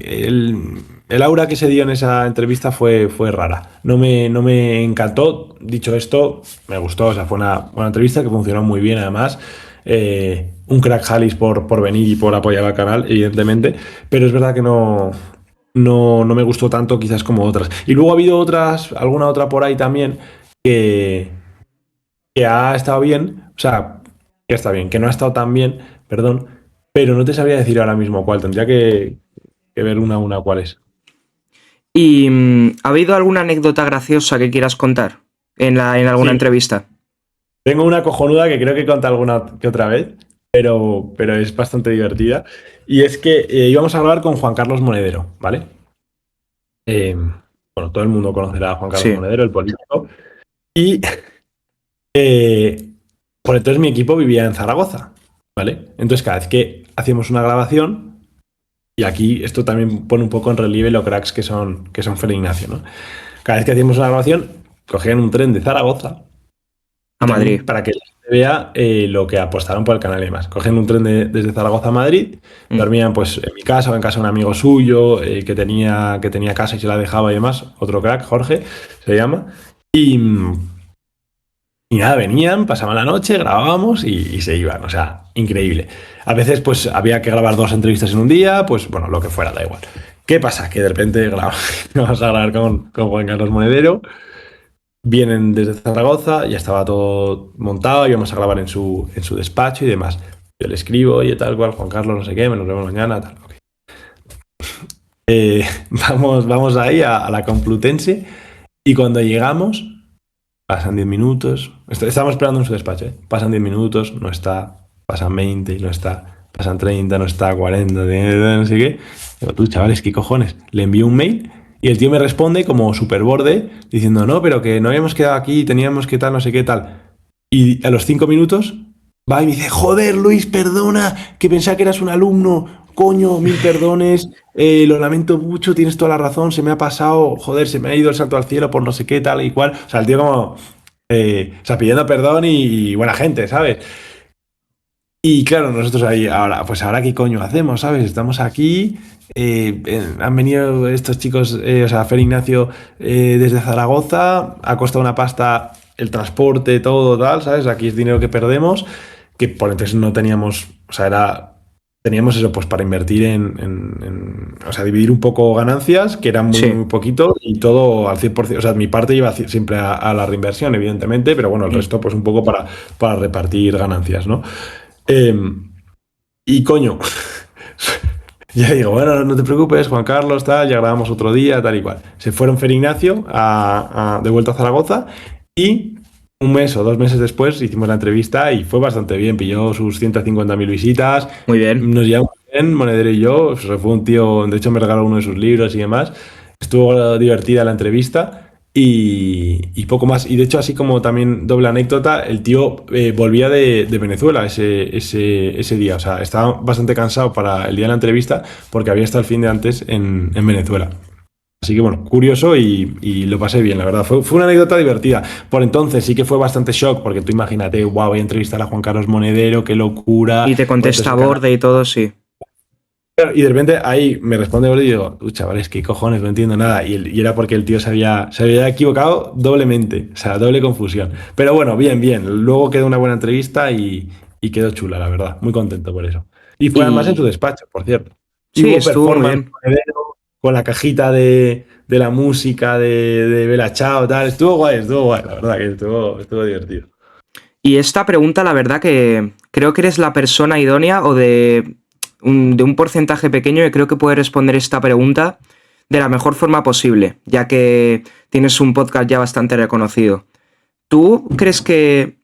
el aura que se dio en esa entrevista fue rara. No me encantó. Dicho esto, me gustó. O sea, fue una buena entrevista que funcionó muy bien, además. Un crack Jalis por venir y por apoyar al canal, evidentemente. Pero es verdad que no me gustó tanto, quizás como otras. Y luego ha habido otras, alguna otra por ahí también que, que ha estado bien, o sea, que está bien, que no ha estado tan bien, perdón, pero no te sabría decir ahora mismo cuál, tendría que ver una a una cuál es. ¿Y ha habido alguna anécdota graciosa que quieras contar en alguna Sí, entrevista? tengo una cojonuda que creo que conté alguna que otra vez, pero es bastante divertida, y es que íbamos a hablar con Juan Carlos Monedero, ¿vale? Bueno, todo el mundo conocerá a Juan Carlos Sí. Monedero, el político, y por entonces mi equipo vivía en Zaragoza, ¿vale? Entonces cada vez que hacíamos una grabación, y aquí esto también pone un poco en relieve lo cracks que son Fer e Ignacio, ¿no? Cada vez que hacíamos una grabación, cogían un tren de Zaragoza, y A Madrid. también para que la gente vea lo que apostaron por el canal y demás. Cogían un tren desde Zaragoza a Madrid, Mm. dormían pues en mi casa o en casa de un amigo suyo que tenía casa y se la dejaba y demás, otro crack, Jorge, se llama, y, y nada, venían, pasaban la noche, grabábamos y se iban. O sea, increíble. A veces, pues, había que grabar 2 entrevistas en un día, pues, bueno, lo que fuera, da igual. ¿Qué pasa? Que de repente vamos a grabar con Juan Carlos Monedero. Vienen desde Zaragoza, ya estaba todo montado, íbamos a grabar en su despacho y demás. Yo le escribo, oye, tal cual, Juan Carlos, no sé qué, nos vemos mañana, tal. Ok. Vamos ahí a la Complutense y cuando llegamos, pasan 10 minutos. Estamos esperando en su despacho, ¿eh? Pasan 10 minutos, no está. Pasan 20, no está. Pasan 30, no está. 40, no sé qué. Digo, tú, chavales, ¿qué cojones? Le envío un mail y el tío me responde como super borde diciendo, no, pero que no habíamos quedado aquí, teníamos que tal, no sé qué tal. Y a los 5 minutos va y me dice, joder, Luis, perdona, que pensaba que eras un alumno. Coño, mil perdones, lo lamento mucho, tienes toda la razón, se me ha pasado, joder, se me ha ido el salto al cielo por no sé qué, tal y cual. O sea, el tío como, o sea, pidiendo perdón y buena gente, ¿sabes? Y claro, nosotros ahí, ahora, pues ahora qué coño hacemos, ¿sabes? Estamos aquí, han venido estos chicos, o sea, Fer Ignacio desde Zaragoza, ha costado una pasta el transporte, todo, tal, ¿sabes? Aquí es dinero que perdemos, que por entonces no teníamos, o sea, teníamos eso pues para invertir o sea, dividir un poco ganancias, que eran muy, Sí. muy poquito, y todo al 100%, o sea, mi parte iba siempre a la reinversión, evidentemente, pero bueno, el Mm. resto pues un poco para repartir ganancias, ¿no? Eh, y coño, ya digo, bueno, no te preocupes, Juan Carlos, tal, ya grabamos otro día, tal y cual. Se fueron Fer Ignacio de vuelta a Zaragoza y un mes o 2 meses después hicimos la entrevista y fue bastante bien, pilló sus 150.000 visitas, Muy bien. nos llevamos bien, Monedero y yo, fue un tío, de hecho me regaló uno de sus libros y demás, estuvo divertida la entrevista. Y poco más. Y de hecho, así como también doble anécdota, el tío volvía de Venezuela ese día. O sea, estaba bastante cansado para el día de la entrevista porque había estado el fin de antes en Venezuela. Así que bueno, curioso y lo pasé bien, la verdad. Fue una anécdota divertida. Por entonces sí que fue bastante shock, porque tú imagínate, wow, voy a entrevistar a Juan Carlos Monedero, qué locura. Y te Por entonces contesta el canal. borde y todo, sí. Claro, y de repente ahí me responde Gordy y digo, chavales, ¿qué cojones? No entiendo nada. Y era porque el tío se había equivocado doblemente, o sea, doble confusión. Pero bueno, bien, bien. Luego quedó una buena entrevista y quedó chula, la verdad. Muy contento por eso. Y fue además en su Y despacho, por cierto. Y sí, hubo estuvo muy performance bien. con la cajita de la música de Bella Chao, tal. Estuvo guay, la verdad, que estuvo divertido. Y esta pregunta, la verdad que creo que eres la persona idónea o de un porcentaje pequeño que creo que puede responder esta pregunta de la mejor forma posible, ya que tienes un podcast ya bastante reconocido. ¿Tú crees que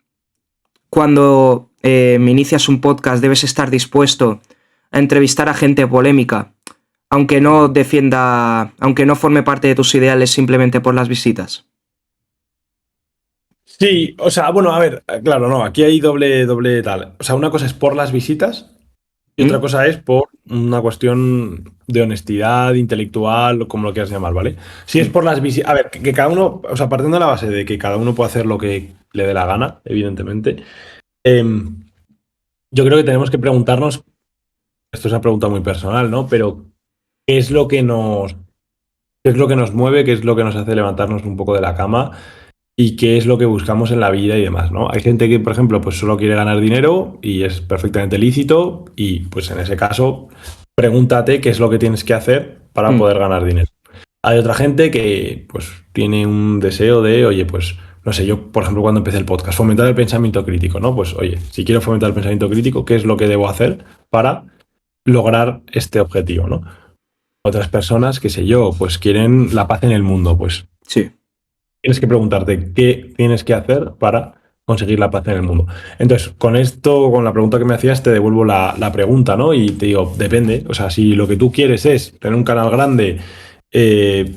cuando inicias un podcast debes estar dispuesto a entrevistar a gente polémica, aunque no forme parte de tus ideales simplemente por las visitas? Sí, o sea, bueno, a ver, claro, no, aquí hay doble tal. O sea, una cosa es por las visitas y otra ¿Mm? cosa es por una cuestión de honestidad intelectual, o como lo quieras llamar, ¿vale? Si es Sí. por las visitas, a ver, que cada uno, o sea, partiendo de la base de que cada uno puede hacer lo que le dé la gana, evidentemente, yo creo que tenemos que preguntarnos, esto es una pregunta muy personal, ¿no? Pero, ¿qué es lo que qué es lo que nos mueve? ¿Qué es lo que nos hace levantarnos un poco de la cama? Y qué es lo que buscamos en la vida y demás, ¿no? Hay gente que, por ejemplo, pues solo quiere ganar dinero y es perfectamente lícito y pues en ese caso pregúntate qué es lo que tienes que hacer para Mm. poder ganar dinero. Hay otra gente que pues tiene un deseo de, oye, pues no sé, yo por ejemplo cuando empecé el podcast, fomentar el pensamiento crítico, ¿no? Pues oye, si quiero fomentar el pensamiento crítico, ¿qué es lo que debo hacer para lograr este objetivo, ¿no? Otras personas, qué sé yo, pues quieren la paz en el mundo, pues Sí, tienes que preguntarte qué tienes que hacer para conseguir la paz en el mundo. Entonces, con esto, con la pregunta que me hacías, te devuelvo la pregunta, ¿no? Y te digo, depende. O sea, si lo que tú quieres es tener un canal grande eh,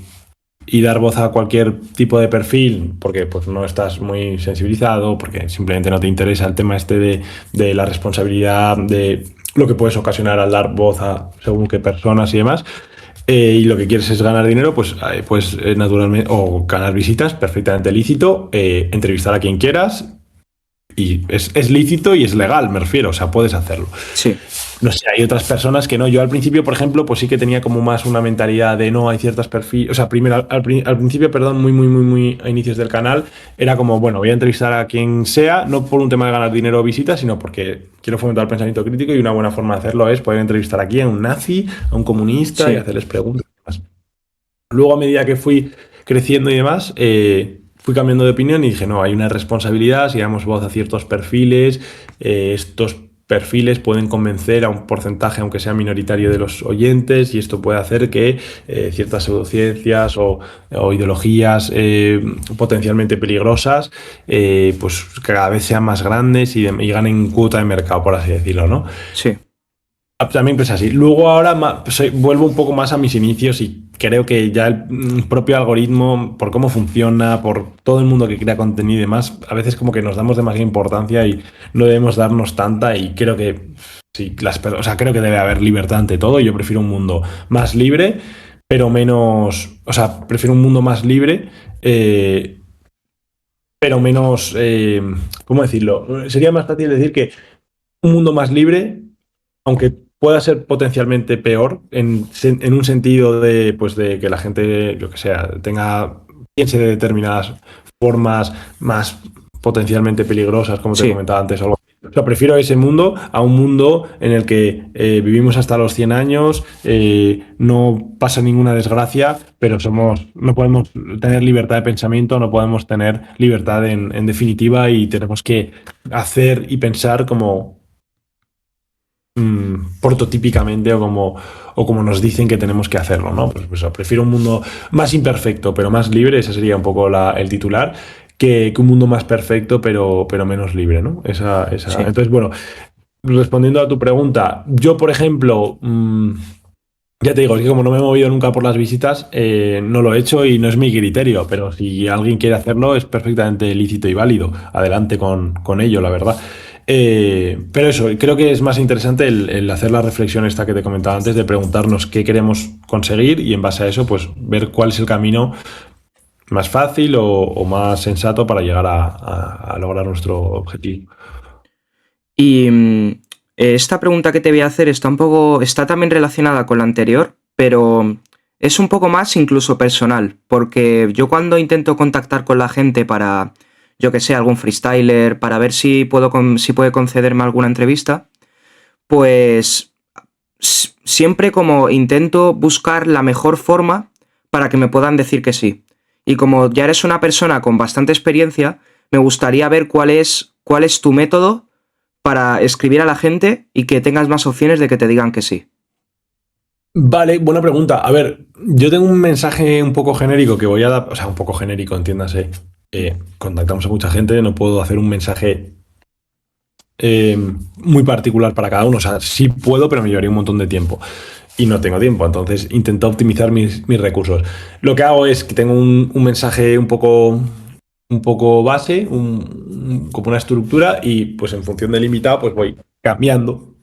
y dar voz a cualquier tipo de perfil, porque pues no estás muy sensibilizado, porque simplemente no te interesa el tema este de la responsabilidad, de lo que puedes ocasionar al dar voz a según qué personas y demás, y lo que quieres es ganar dinero, pues naturalmente, o ganar visitas, perfectamente lícito, entrevistar a quien quieras, y es lícito y es legal, me refiero, o sea, puedes hacerlo. sí, No sé, hay otras personas que no. Yo al principio, por ejemplo, pues sí que tenía como más una mentalidad de no, hay ciertas perfiles. O sea, primero, al principio, perdón, muy a inicios del canal, era como, bueno, voy a entrevistar a quien sea, no por un tema de ganar dinero o visitas, sino porque quiero fomentar el pensamiento crítico y una buena forma de hacerlo es poder entrevistar aquí a un nazi, a un comunista y sí. hacerles preguntas y demás. Luego, a medida que fui creciendo y demás, fui cambiando de opinión y dije, no, hay una responsabilidad, si damos voz a ciertos perfiles, estos perfiles pueden convencer a un porcentaje, aunque sea minoritario, de los oyentes y esto puede hacer que ciertas pseudociencias o ideologías potencialmente peligrosas pues cada vez sean más grandes y ganen cuota de mercado, por así decirlo, ¿no? Sí. También pues así. Luego ahora vuelvo un poco más a mis inicios y creo que ya el propio algoritmo, por cómo funciona, por todo el mundo que crea contenido y demás, a veces como que nos damos demasiada importancia y no debemos darnos tanta y creo que sí, o sea, creo que debe haber libertad ante todo. Yo prefiero un mundo más libre, pero menos, o sea, prefiero un mundo más libre, pero menos, ¿cómo decirlo? Sería más fácil decir que un mundo más libre aunque pueda ser potencialmente peor en un sentido de, pues de que la gente, lo que sea, piense de determinadas formas más potencialmente peligrosas, como te Sí. comentaba antes. O sea, prefiero ese mundo a un mundo en el que vivimos hasta los 100 años, no pasa ninguna desgracia, pero no podemos tener libertad de pensamiento, no podemos tener libertad en definitiva y tenemos que hacer y pensar como prototípicamente o como nos dicen que tenemos que hacerlo, ¿no? Pues prefiero un mundo más imperfecto, pero más libre, ese sería un poco el titular, que un mundo más perfecto, pero menos libre, ¿no? Sí. Entonces, bueno, respondiendo a tu pregunta, yo, por ejemplo, ya te digo, es que como no me he movido nunca por las visitas, no lo he hecho y no es mi criterio, pero si alguien quiere hacerlo es perfectamente lícito y válido. Adelante con ello, la verdad. Pero eso, creo que es más interesante el hacer la reflexión esta que te comentaba antes, de preguntarnos qué queremos conseguir y en base a eso, pues ver cuál es el camino más fácil o más sensato para llegar a lograr nuestro objetivo. Y esta pregunta que te voy a hacer está también relacionada con la anterior, pero es un poco más incluso personal, porque yo cuando intento contactar con la gente para, yo que sé, algún freestyler, para ver si puede concederme alguna entrevista, pues siempre como intento buscar la mejor forma para que me puedan decir que sí. Y como ya eres una persona con bastante experiencia, me gustaría ver cuál es tu método para escribir a la gente y que tengas más opciones de que te digan que sí. Vale, buena pregunta. A ver, yo tengo un mensaje un poco genérico que voy a dar, o sea, un poco genérico, entiéndase. Contactamos a mucha gente, no puedo hacer un mensaje muy particular para cada uno. O sea, sí puedo, pero me llevaría un montón de tiempo. Y no tengo tiempo, entonces intento optimizar mis recursos. Lo que hago es que tengo un mensaje un poco base, como una estructura, y pues en función del invitado, pues voy cambiando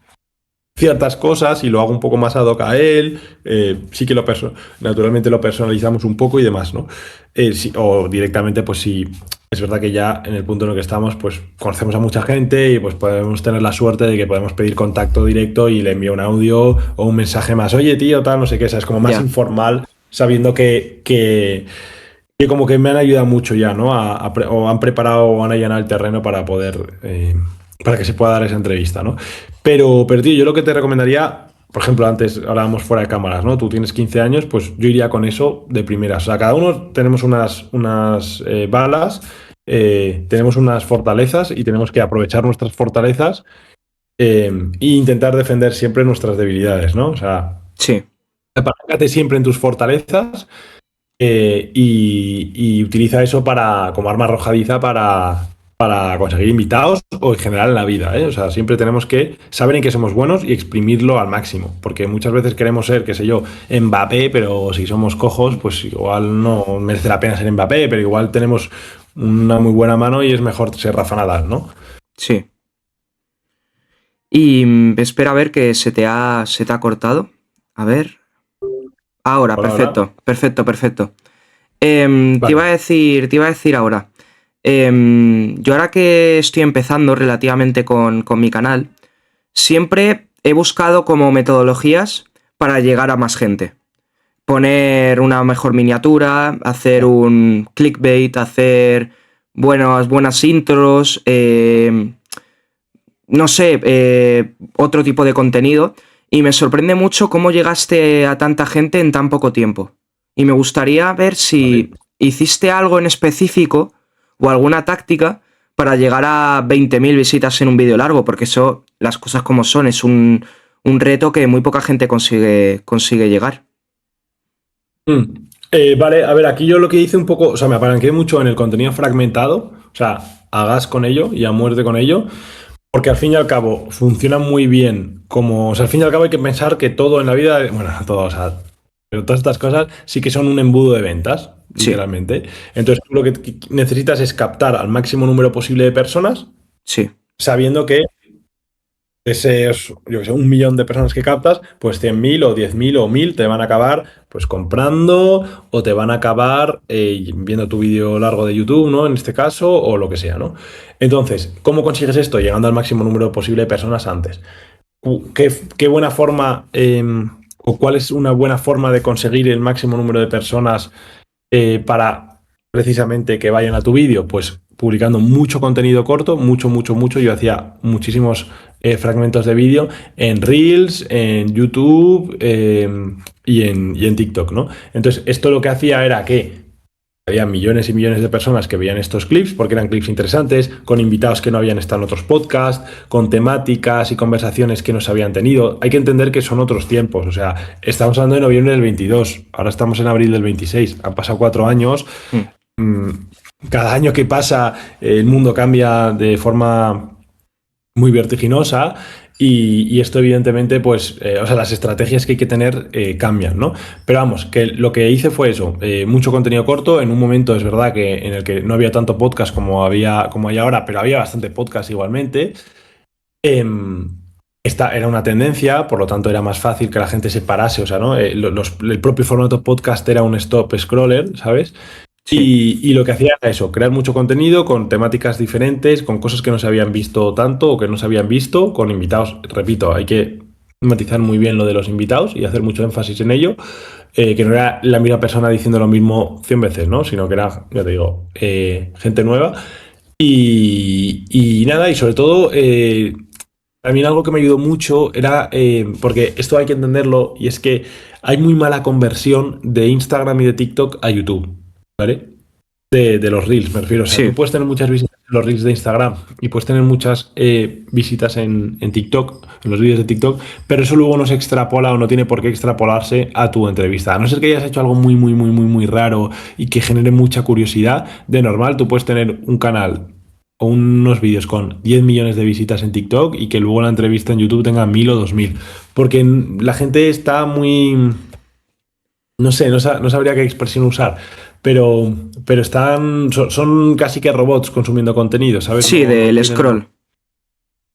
ciertas cosas y lo hago un poco más ad hoc a él. Sí que naturalmente lo personalizamos un poco y demás, ¿no? O directamente, pues sí, es verdad que ya en el punto en el que estamos, pues conocemos a mucha gente y pues podemos tener la suerte de que podemos pedir contacto directo y le envío un audio o un mensaje más, oye tío, tal, no sé qué, es como más informal, sabiendo que como que me han ayudado mucho ya, ¿no? O han preparado o han allanado el terreno para poder, para que se pueda dar esa entrevista, ¿no? Pero tío, yo lo que te recomendaría, por ejemplo, antes hablábamos fuera de cámaras, ¿no? Tú tienes 15 años, pues yo iría con eso de primeras. O sea, cada uno tenemos unas balas, tenemos unas fortalezas y tenemos que aprovechar nuestras fortalezas e intentar defender siempre nuestras debilidades, ¿no? O sea, Sí. apalancate siempre en tus fortalezas. Y utiliza eso como arma arrojadiza para conseguir invitados o en general en la vida, ¿eh? O sea, siempre tenemos que saber en qué somos buenos y exprimirlo al máximo, porque muchas veces queremos ser, qué sé yo, Mbappé, pero si somos cojos, pues igual no merece la pena ser Mbappé, pero igual tenemos una muy buena mano y es mejor ser Rafa Nadal, ¿no? Sí. Y espera a ver que se te ha cortado. A ver. Ahora, Hola, perfecto, hola. perfecto. Vale. Te iba a decir ahora. Yo ahora que estoy empezando relativamente con mi canal, siempre he buscado como metodologías para llegar a más gente. Poner una mejor miniatura, hacer un clickbait, hacer buenas intros, no sé, otro tipo de contenido. Y me sorprende mucho cómo llegaste a tanta gente en tan poco tiempo. Y me gustaría ver si hiciste algo en específico o alguna táctica para llegar a 20.000 visitas en un vídeo largo, porque eso, las cosas como son, es un reto que muy poca gente consigue llegar. Vale, a ver, aquí yo lo que hice un poco, o sea, me apalanqué mucho en el contenido fragmentado, o sea, a gas con ello y a muerte con ello, porque al fin y al cabo funciona muy bien o sea, al fin y al cabo hay que pensar que todo en la vida, bueno, todo, o sea, pero todas estas cosas sí que son un embudo de ventas, Sí, literalmente. Entonces, lo que necesitas es captar al máximo número posible de personas, sí, sabiendo que esos, yo que sé, 1 millón de personas que captas, pues 100.000 o 10.000 o 1.000 te van a acabar pues comprando o te van a acabar viendo tu vídeo largo de YouTube, ¿no? En este caso, o lo que sea, ¿no? Entonces, ¿cómo consigues esto? Llegando al máximo número posible de personas antes. ¿Qué buena forma o cuál es una buena forma de conseguir el máximo número de personas para precisamente que vayan a tu vídeo? Pues publicando mucho contenido corto, mucho. Yo hacía muchísimos fragmentos de vídeo en Reels, en YouTube y en TikTok, ¿no? Entonces, esto lo que hacía era que había millones y millones de personas que veían estos clips porque eran clips interesantes, con invitados que no habían estado en otros podcasts, con temáticas y conversaciones que no se habían tenido. Hay que entender que son otros tiempos. O sea, estamos hablando de noviembre del 22, ahora estamos en abril del 26. Han pasado 4 años. Cada año que pasa, el mundo cambia de forma muy vertiginosa. Y esto evidentemente, pues, o sea, las estrategias que hay que tener cambian, ¿no? Pero vamos, que lo que hice fue eso, mucho contenido corto, en un momento es verdad que en el que no había tanto podcast como hay ahora, pero había bastante podcast igualmente. Esta era una tendencia, por lo tanto era más fácil que la gente se parase, o sea, ¿no? El propio formato podcast era un stop scroller, ¿sabes? sí. Y lo que hacía era eso, crear mucho contenido con temáticas diferentes, con cosas que no se habían visto tanto o que no se habían visto, con invitados. Repito, hay que matizar muy bien lo de los invitados y hacer mucho énfasis en ello, que no era la misma persona diciendo lo mismo 100 veces, ¿no? Sino que era, ya te digo, gente nueva. Y nada, y sobre todo, también algo que me ayudó mucho era, porque esto hay que entenderlo, y es que hay muy mala conversión de Instagram y de TikTok a YouTube, ¿vale? De los Reels, me refiero. O sea, Sí, tú puedes tener muchas visitas en los Reels de Instagram y puedes tener muchas visitas en TikTok, en los vídeos de TikTok, pero eso luego no se extrapola o no tiene por qué extrapolarse a tu entrevista. A no ser que hayas hecho algo muy raro y que genere mucha curiosidad, de normal tú puedes tener un canal o unos vídeos con 10 millones de visitas en TikTok y que luego la entrevista en YouTube tenga 1000 o 2000. Porque la gente está muy... No sé, no sabría qué expresión usar, pero son casi que robots consumiendo contenido, ¿sabes? Sí, No del tienen... scroll.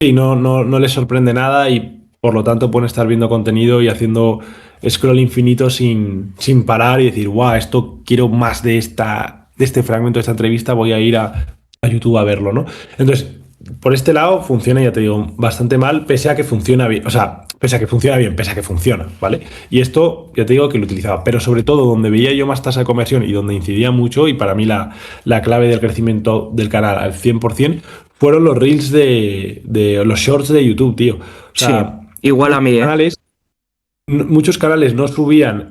Sí, no les sorprende nada y por lo tanto pueden estar viendo contenido y haciendo scroll infinito sin parar y decir, guau, esto quiero más de este fragmento de esta entrevista, voy a ir a YouTube a verlo, ¿no? Entonces, por este lado funciona, ya te digo, bastante mal, pese a que funciona bien, o sea, pese a que funciona bien, pese a que funciona, ¿vale? Y esto, ya te digo que lo utilizaba, pero sobre todo donde veía yo más tasa de conversión y donde incidía mucho, y para mí la clave del crecimiento del canal al 100%, fueron los reels de los shorts de YouTube, tío. O Sí, sea, igual a mí, ¿eh? muchos canales no subían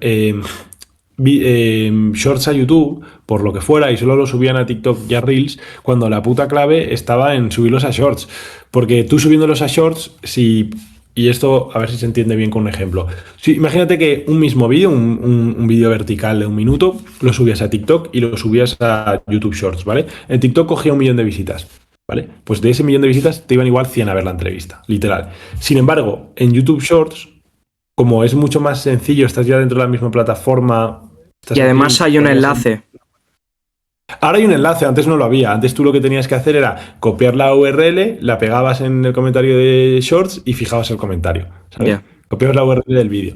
shorts a YouTube, por lo que fuera, y solo lo subían a TikTok y a Reels, cuando la puta clave estaba en subirlos a Shorts. Porque tú subiéndolos a Shorts, y esto a ver si se entiende bien con un ejemplo. Si, imagínate que un mismo vídeo, un vídeo vertical de 1 minuto, lo subías a TikTok y lo subías a YouTube Shorts, ¿vale? En TikTok cogía 1 millón de visitas. ¿Vale? Pues de ese 1 millón de visitas te iban igual 100 a ver la entrevista, literal. Sin embargo, en YouTube Shorts, como es mucho más sencillo, estás ya dentro de la misma plataforma. Y además hay un enlace. Ahora hay un enlace, antes no lo había. Antes tú lo que tenías que hacer era copiar la URL, la pegabas en el comentario de Shorts y fijabas el comentario, ¿sabes? Yeah. Copiabas la URL del vídeo.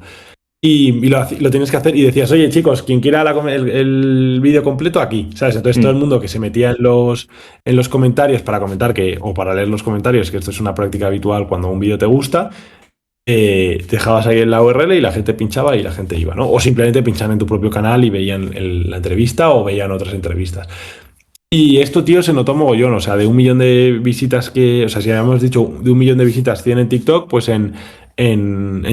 Y lo tienes que hacer y decías, oye chicos, quien quiera el vídeo completo aquí, ¿sabes? Entonces todo el mundo que se metía en los comentarios para comentar o para leer los comentarios, que esto es una práctica habitual cuando un vídeo te gusta, dejabas ahí en la URL y la gente pinchaba y la gente iba, ¿no? O simplemente pinchaban en tu propio canal y veían la entrevista o veían otras entrevistas. Y esto, tío, se notó mogollón, o sea, de 1 millón de visitas o sea, si habíamos dicho de 1 millón de visitas 100 en TikTok, pues en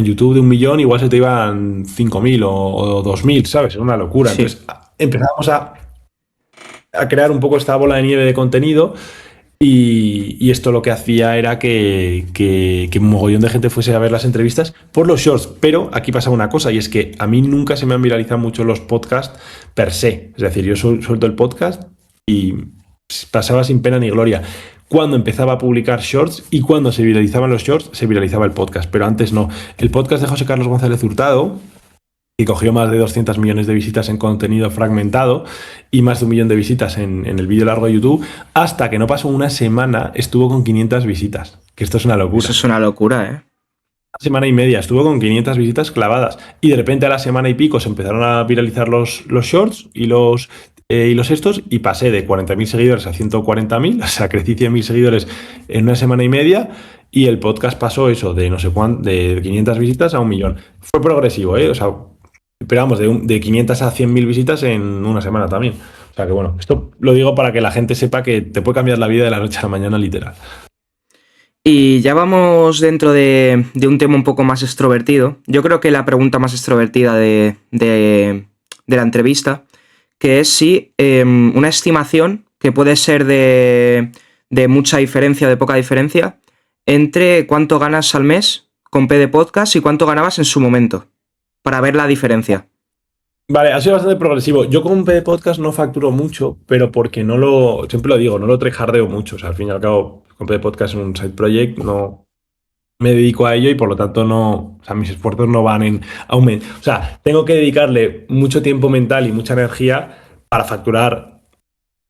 YouTube de 1 millón igual se te iban 5.000 o 2.000, ¿sabes? Es una locura. Sí. Entonces empezamos a crear un poco esta bola de nieve de contenido y esto lo que hacía era que un mogollón de gente fuese a ver las entrevistas por los shorts. Pero aquí pasa una cosa y es que a mí nunca se me han viralizado mucho los podcasts per se. Es decir, yo suelto el podcast y pasaba sin pena ni gloria. Cuando empezaba a publicar shorts y cuando se viralizaban los shorts, se viralizaba el podcast, pero antes no. El podcast de José Carlos González Hurtado, que cogió más de 200 millones de visitas en contenido fragmentado y más de 1 millón de visitas en el vídeo largo de YouTube, hasta que no pasó una semana estuvo con 500 visitas. Que esto es una locura. Eso es una locura, ¿eh? Una semana y media estuvo con 500 visitas clavadas y de repente a la semana y pico se empezaron a viralizar los shorts y los estos y pasé de 40.000 seguidores a 140.000, o sea, crecí 100.000 seguidores en una semana y media y el podcast pasó eso de no sé cuánto, de 500 visitas a 1 millón. Fue progresivo, ¿eh? O sea, pero vamos, de 500 a 100.000 visitas en una semana también. O sea que bueno, esto lo digo para que la gente sepa que te puede cambiar la vida de la noche a la mañana, literal. Y ya vamos dentro de un tema un poco más extrovertido. Yo creo que la pregunta más extrovertida de la entrevista, que es si una estimación que puede ser de mucha diferencia o de poca diferencia entre cuánto ganas al mes con PD Podcast y cuánto ganabas en su momento, para ver la diferencia. Vale, ha sido bastante progresivo. Yo con PD Podcast no facturo mucho, pero porque siempre lo digo, no lo tryhardeo mucho. O sea, al fin y al cabo, con PD Podcast es un side project, no me dedico a ello y por lo tanto o sea, mis esfuerzos no van en aumento. O sea, tengo que dedicarle mucho tiempo mental y mucha energía para facturar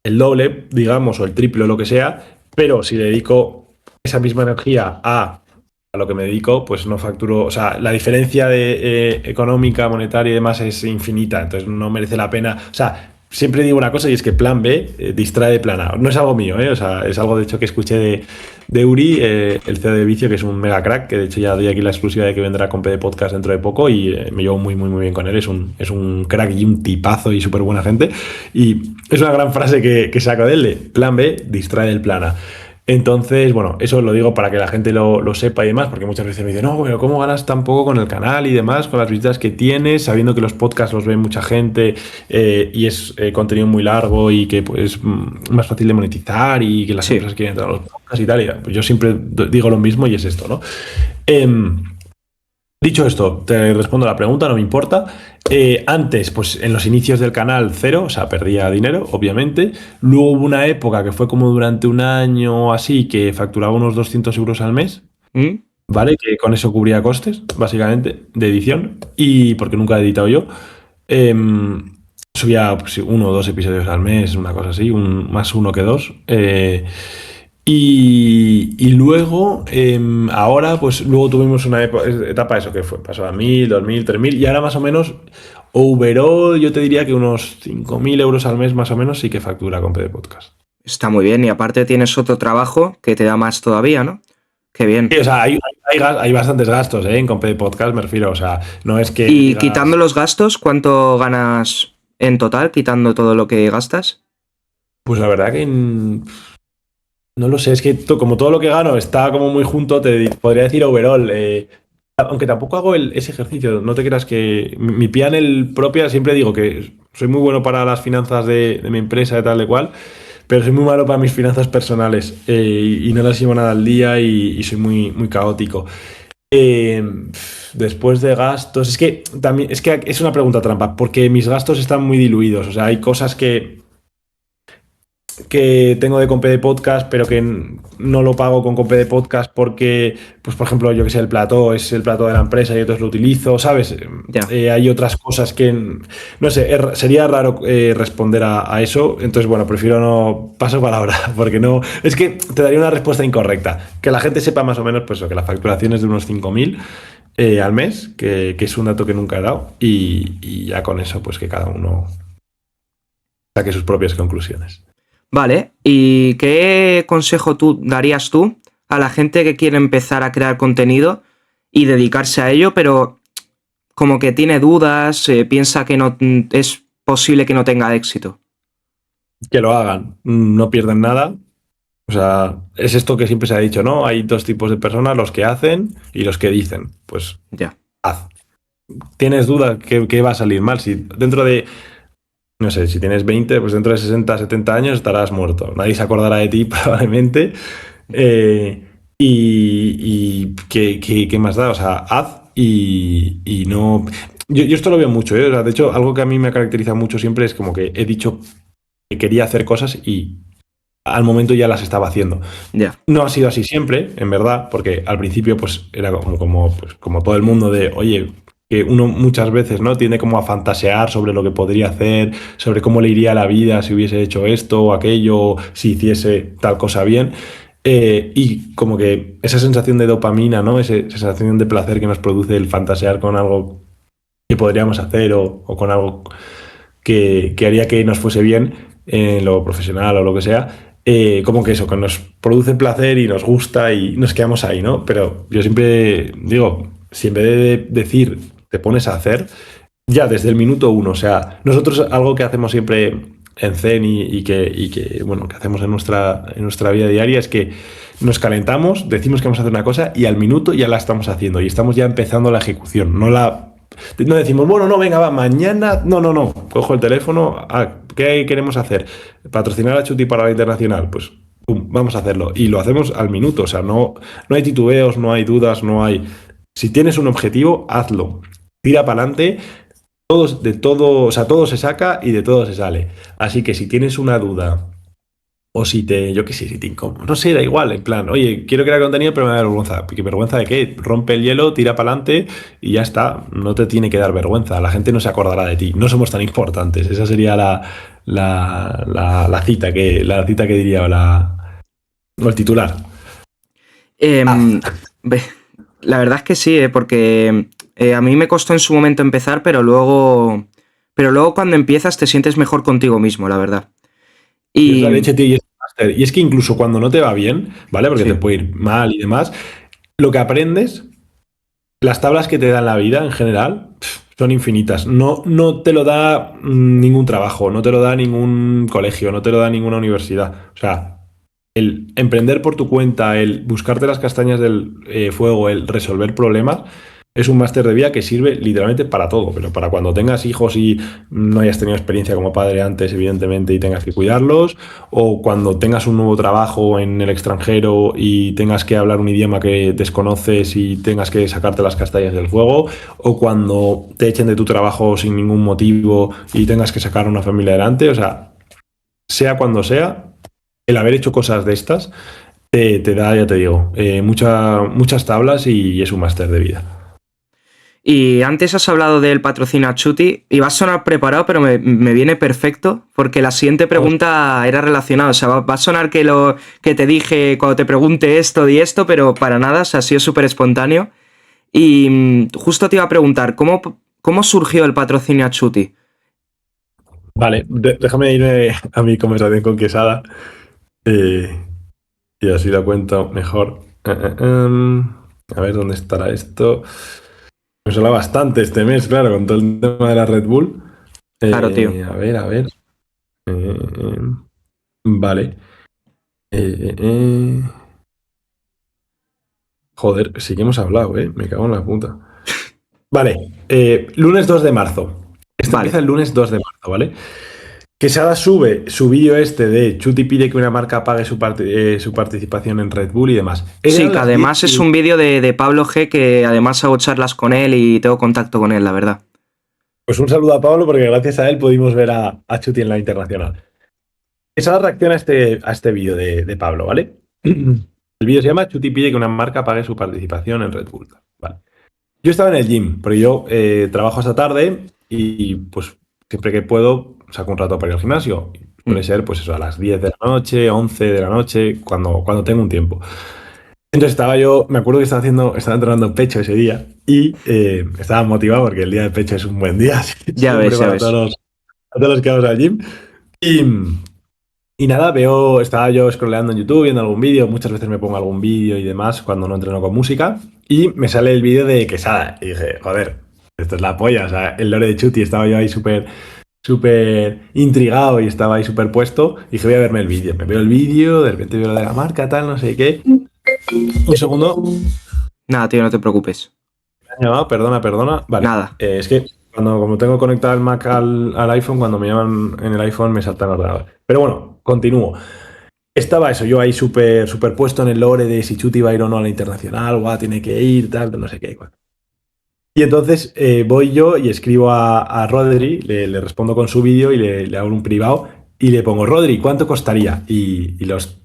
el doble, digamos, o el triple o lo que sea, pero si dedico esa misma energía a lo que me dedico, pues no facturo, o sea, la diferencia económica, monetaria y demás es infinita, entonces no merece la pena, o sea, siempre digo una cosa y es que plan B distrae de plan A, no es algo mío, o sea, es algo de hecho que escuché de Uri, el CEO de Vicio, que es un mega crack, que de hecho ya doy aquí la exclusiva de que vendrá con PD Podcast dentro de poco y me llevo muy, muy, muy bien con él, es un crack y un tipazo y súper buena gente, y es una gran frase que saco de él, de plan B distrae del plan A. Entonces, bueno, eso lo digo para que la gente lo sepa y demás, porque muchas veces me dicen, no, pero ¿cómo ganas tan poco con el canal y demás, con las visitas que tienes, sabiendo que los podcasts los ve mucha gente y es contenido muy largo y que pues, es más fácil de monetizar y que las empresas quieren entrar a los podcasts y tal? Y pues yo siempre digo lo mismo y es esto, ¿no? Dicho esto, te respondo a la pregunta, no me importa. Antes, pues en los inicios del canal, cero, o sea, perdía dinero, obviamente. Luego hubo una época que fue como durante un año así, que facturaba unos 200 euros al mes, ¿Mm? ¿vale? Que con eso cubría costes, básicamente, de edición. Y porque nunca he editado yo. Subía pues, sí, 1 o 2 episodios al mes, una cosa así, más uno que dos. Y luego, ahora, pues luego tuvimos una etapa, eso que fue, pasó a 1000, 2000, 3000, y ahora más o menos, overall, yo te diría que unos 5000 euros al mes más o menos sí que factura con PD Podcast. Está muy bien. Y aparte tienes otro trabajo que te da más todavía, ¿no? Qué bien. Sí, o sea, hay bastantes gastos, en con PD Podcast, me refiero, o sea, no es que Y quitando digas, los gastos, ¿cuánto ganas en total, quitando todo lo que gastas? pues la verdad que no lo sé, es que como todo lo que gano está como muy junto, podría decir overall. Aunque tampoco hago ese ejercicio, no te creas que mi PNL propia, siempre digo que soy muy bueno para las finanzas de mi empresa y tal de cual, pero soy muy malo para mis finanzas personales, y no las llevo nada al día y soy muy, muy caótico. Eh, Después de gastos, es que es una pregunta trampa, porque mis gastos están muy diluidos, o sea, hay cosas que tengo de Compe de Podcast, pero que no lo pago con Compe de Podcast porque, pues por ejemplo, yo que sé, el plató es el plató de la empresa y entonces lo utilizo, ¿sabes? Ya. Hay otras cosas que, no sé, sería raro responder a eso, entonces bueno, prefiero no, paso palabra, porque no, es que te daría una respuesta incorrecta, que la gente sepa más o menos, pues que la facturación es de unos 5000 al mes, que es un dato que nunca he dado, y ya con eso, pues que cada uno saque sus propias conclusiones. Vale. ¿Y qué consejo tú darías tú a la gente que quiere empezar a crear contenido y dedicarse a ello, pero como que tiene dudas, piensa que no es posible que no tenga éxito? Que lo hagan, no pierden nada. O sea, es esto que siempre se ha dicho, ¿no? Hay dos tipos de personas, los que hacen y los que dicen. Pues Ya. haz. ¿Tienes duda que va a salir mal? Si dentro de, no sé, si tienes 20, pues dentro de 60, 70 años estarás muerto. Nadie se acordará de ti probablemente. Y ¿qué más da? O sea, haz y no... Yo esto lo veo mucho, ¿eh? O sea, de hecho, algo que a mí me caracteriza mucho siempre es como que he dicho que quería hacer cosas y al momento ya las estaba haciendo. Ya. No ha sido así siempre, en verdad, porque al principio pues era como todo el mundo de, oye, que uno muchas veces, ¿no? Tiende como a fantasear sobre lo que podría hacer, sobre cómo le iría a la vida si hubiese hecho esto o aquello, si hiciese tal cosa bien. Y como que esa sensación de dopamina, ¿no? Esa sensación de placer que nos produce el fantasear con algo que podríamos hacer o con algo que haría que nos fuese bien en lo profesional o lo que sea, como que eso, que nos produce placer y nos gusta y nos quedamos ahí, ¿no? Pero yo siempre digo, si en vez de decir, te pones a hacer, ya desde el minuto uno, o sea, nosotros algo que hacemos siempre en Zen y que bueno, que hacemos en nuestra vida diaria es que nos calentamos, decimos que vamos a hacer una cosa y al minuto ya la estamos haciendo y estamos ya empezando la ejecución, no decimos, bueno, no, venga, va, mañana. No, no, no. Cojo el teléfono. ¿Qué queremos hacer? ¿Patrocinar a Chuti para la internacional? Pues, pum, vamos a hacerlo. Y lo hacemos al minuto. O sea, no hay titubeos, no hay dudas, no hay. Si tienes un objetivo, hazlo. Tira para adelante. De todo, o sea, todo se saca y de todo se sale. Así que si tienes una duda o si yo qué sé, si te incomoda, no sé, da igual, en plan, oye, quiero crear contenido, pero me da vergüenza. ¿Qué vergüenza de qué? Rompe el hielo, tira para adelante y ya está. No te tiene que dar vergüenza. La gente no se acordará de ti. No somos tan importantes. Esa sería la cita que diría o el titular. Em, ve- la verdad es que sí, porque a mí me costó en su momento empezar, pero luego cuando empiezas te sientes mejor contigo mismo, la verdad. Y es la Y leche, tío, y es un máster. Y es que incluso cuando no te va bien, ¿vale? Porque te sí, puede ir mal y demás, lo que aprendes, las tablas que te dan la vida en general son infinitas. No te lo da ningún trabajo, no te lo da ningún colegio, no te lo da ninguna universidad. O sea, el emprender por tu cuenta, el buscarte las castañas del fuego, el resolver problemas, es un máster de vida que sirve literalmente para todo, pero para cuando tengas hijos y no hayas tenido experiencia como padre antes, evidentemente, y tengas que cuidarlos, o cuando tengas un nuevo trabajo en el extranjero y tengas que hablar un idioma que desconoces y tengas que sacarte las castañas del fuego, o cuando te echen de tu trabajo sin ningún motivo y tengas que sacar una familia adelante, o sea cuando sea, el haber hecho cosas de estas te da, ya te digo, muchas tablas y es un máster de vida. Y antes has hablado del patrocinio a Chuti y va a sonar preparado, pero me viene perfecto porque la siguiente pregunta era relacionada. O sea, va a sonar que te dije cuando te pregunte esto y esto, pero para nada, o sea, ha sido súper espontáneo. Y justo te iba a preguntar, ¿cómo surgió el patrocinio a Chuti? Vale, déjame irme a mi conversación con Quesada eh, y así la cuento mejor. A ver dónde estará esto. Me suena bastante este mes, claro, con todo el tema de la Red Bull. Claro, tío. A ver, a ver. Eh, vale. Eh, eh, eh. Joder, sí que hemos hablado, ¿eh? Me cago en la puta. Vale, lunes 2 de marzo. Esto Vale. empieza el lunes 2 de marzo, ¿vale? Quesada sube su vídeo este de Chuti pide que una marca pague su participación en Red Bull y demás. Sí, Eran que las 10 además es un vídeo de Pablo G, que además hago charlas con él y tengo contacto con él, la verdad. Pues un saludo a Pablo porque gracias a él pudimos ver a Chuti en la internacional. Esa es la reacción a este vídeo de Pablo, ¿vale? El vídeo se llama Chuti pide que una marca pague su participación en Red Bull. Vale. Yo estaba en el gym, porque yo trabajo hasta tarde y pues siempre que puedo saco un rato para ir al gimnasio. Suele ser pues eso, a las 10 de la noche, 11 de la noche, cuando tengo un tiempo. Entonces me acuerdo que estaba entrenando pecho ese día y estaba motivado porque el día de pecho es un buen día, Ya siempre ves, ya para ves. todos los que vamos al gym. Y, y nada, estaba yo scrolleando en YouTube, viendo algún vídeo, muchas veces me pongo algún vídeo y demás cuando no entreno con música, y me sale el vídeo de Quesada, y dije, joder, esto es la polla, o sea, el lore de Chuti, estaba yo ahí súper intrigado y estaba ahí súper puesto, y dije, voy a verme el vídeo, me veo el vídeo, de repente veo lo de la marca, tal, no sé qué, un segundo, Nada, tío, no te preocupes. me han llamado, perdona, vale, Nada. es que como tengo conectado el Mac al iPhone, cuando me llaman en el iPhone me salta el ordenador, pero bueno, continúo. Estaba eso, yo ahí súper puesto en el lore de si Chuti va a ir o no a la internacional, guau, tiene que ir, tal, no sé qué. Igual. Y entonces voy yo y escribo a Rodri, le respondo con su vídeo y le hago un privado y le pongo, Rodri, ¿cuánto costaría? Y los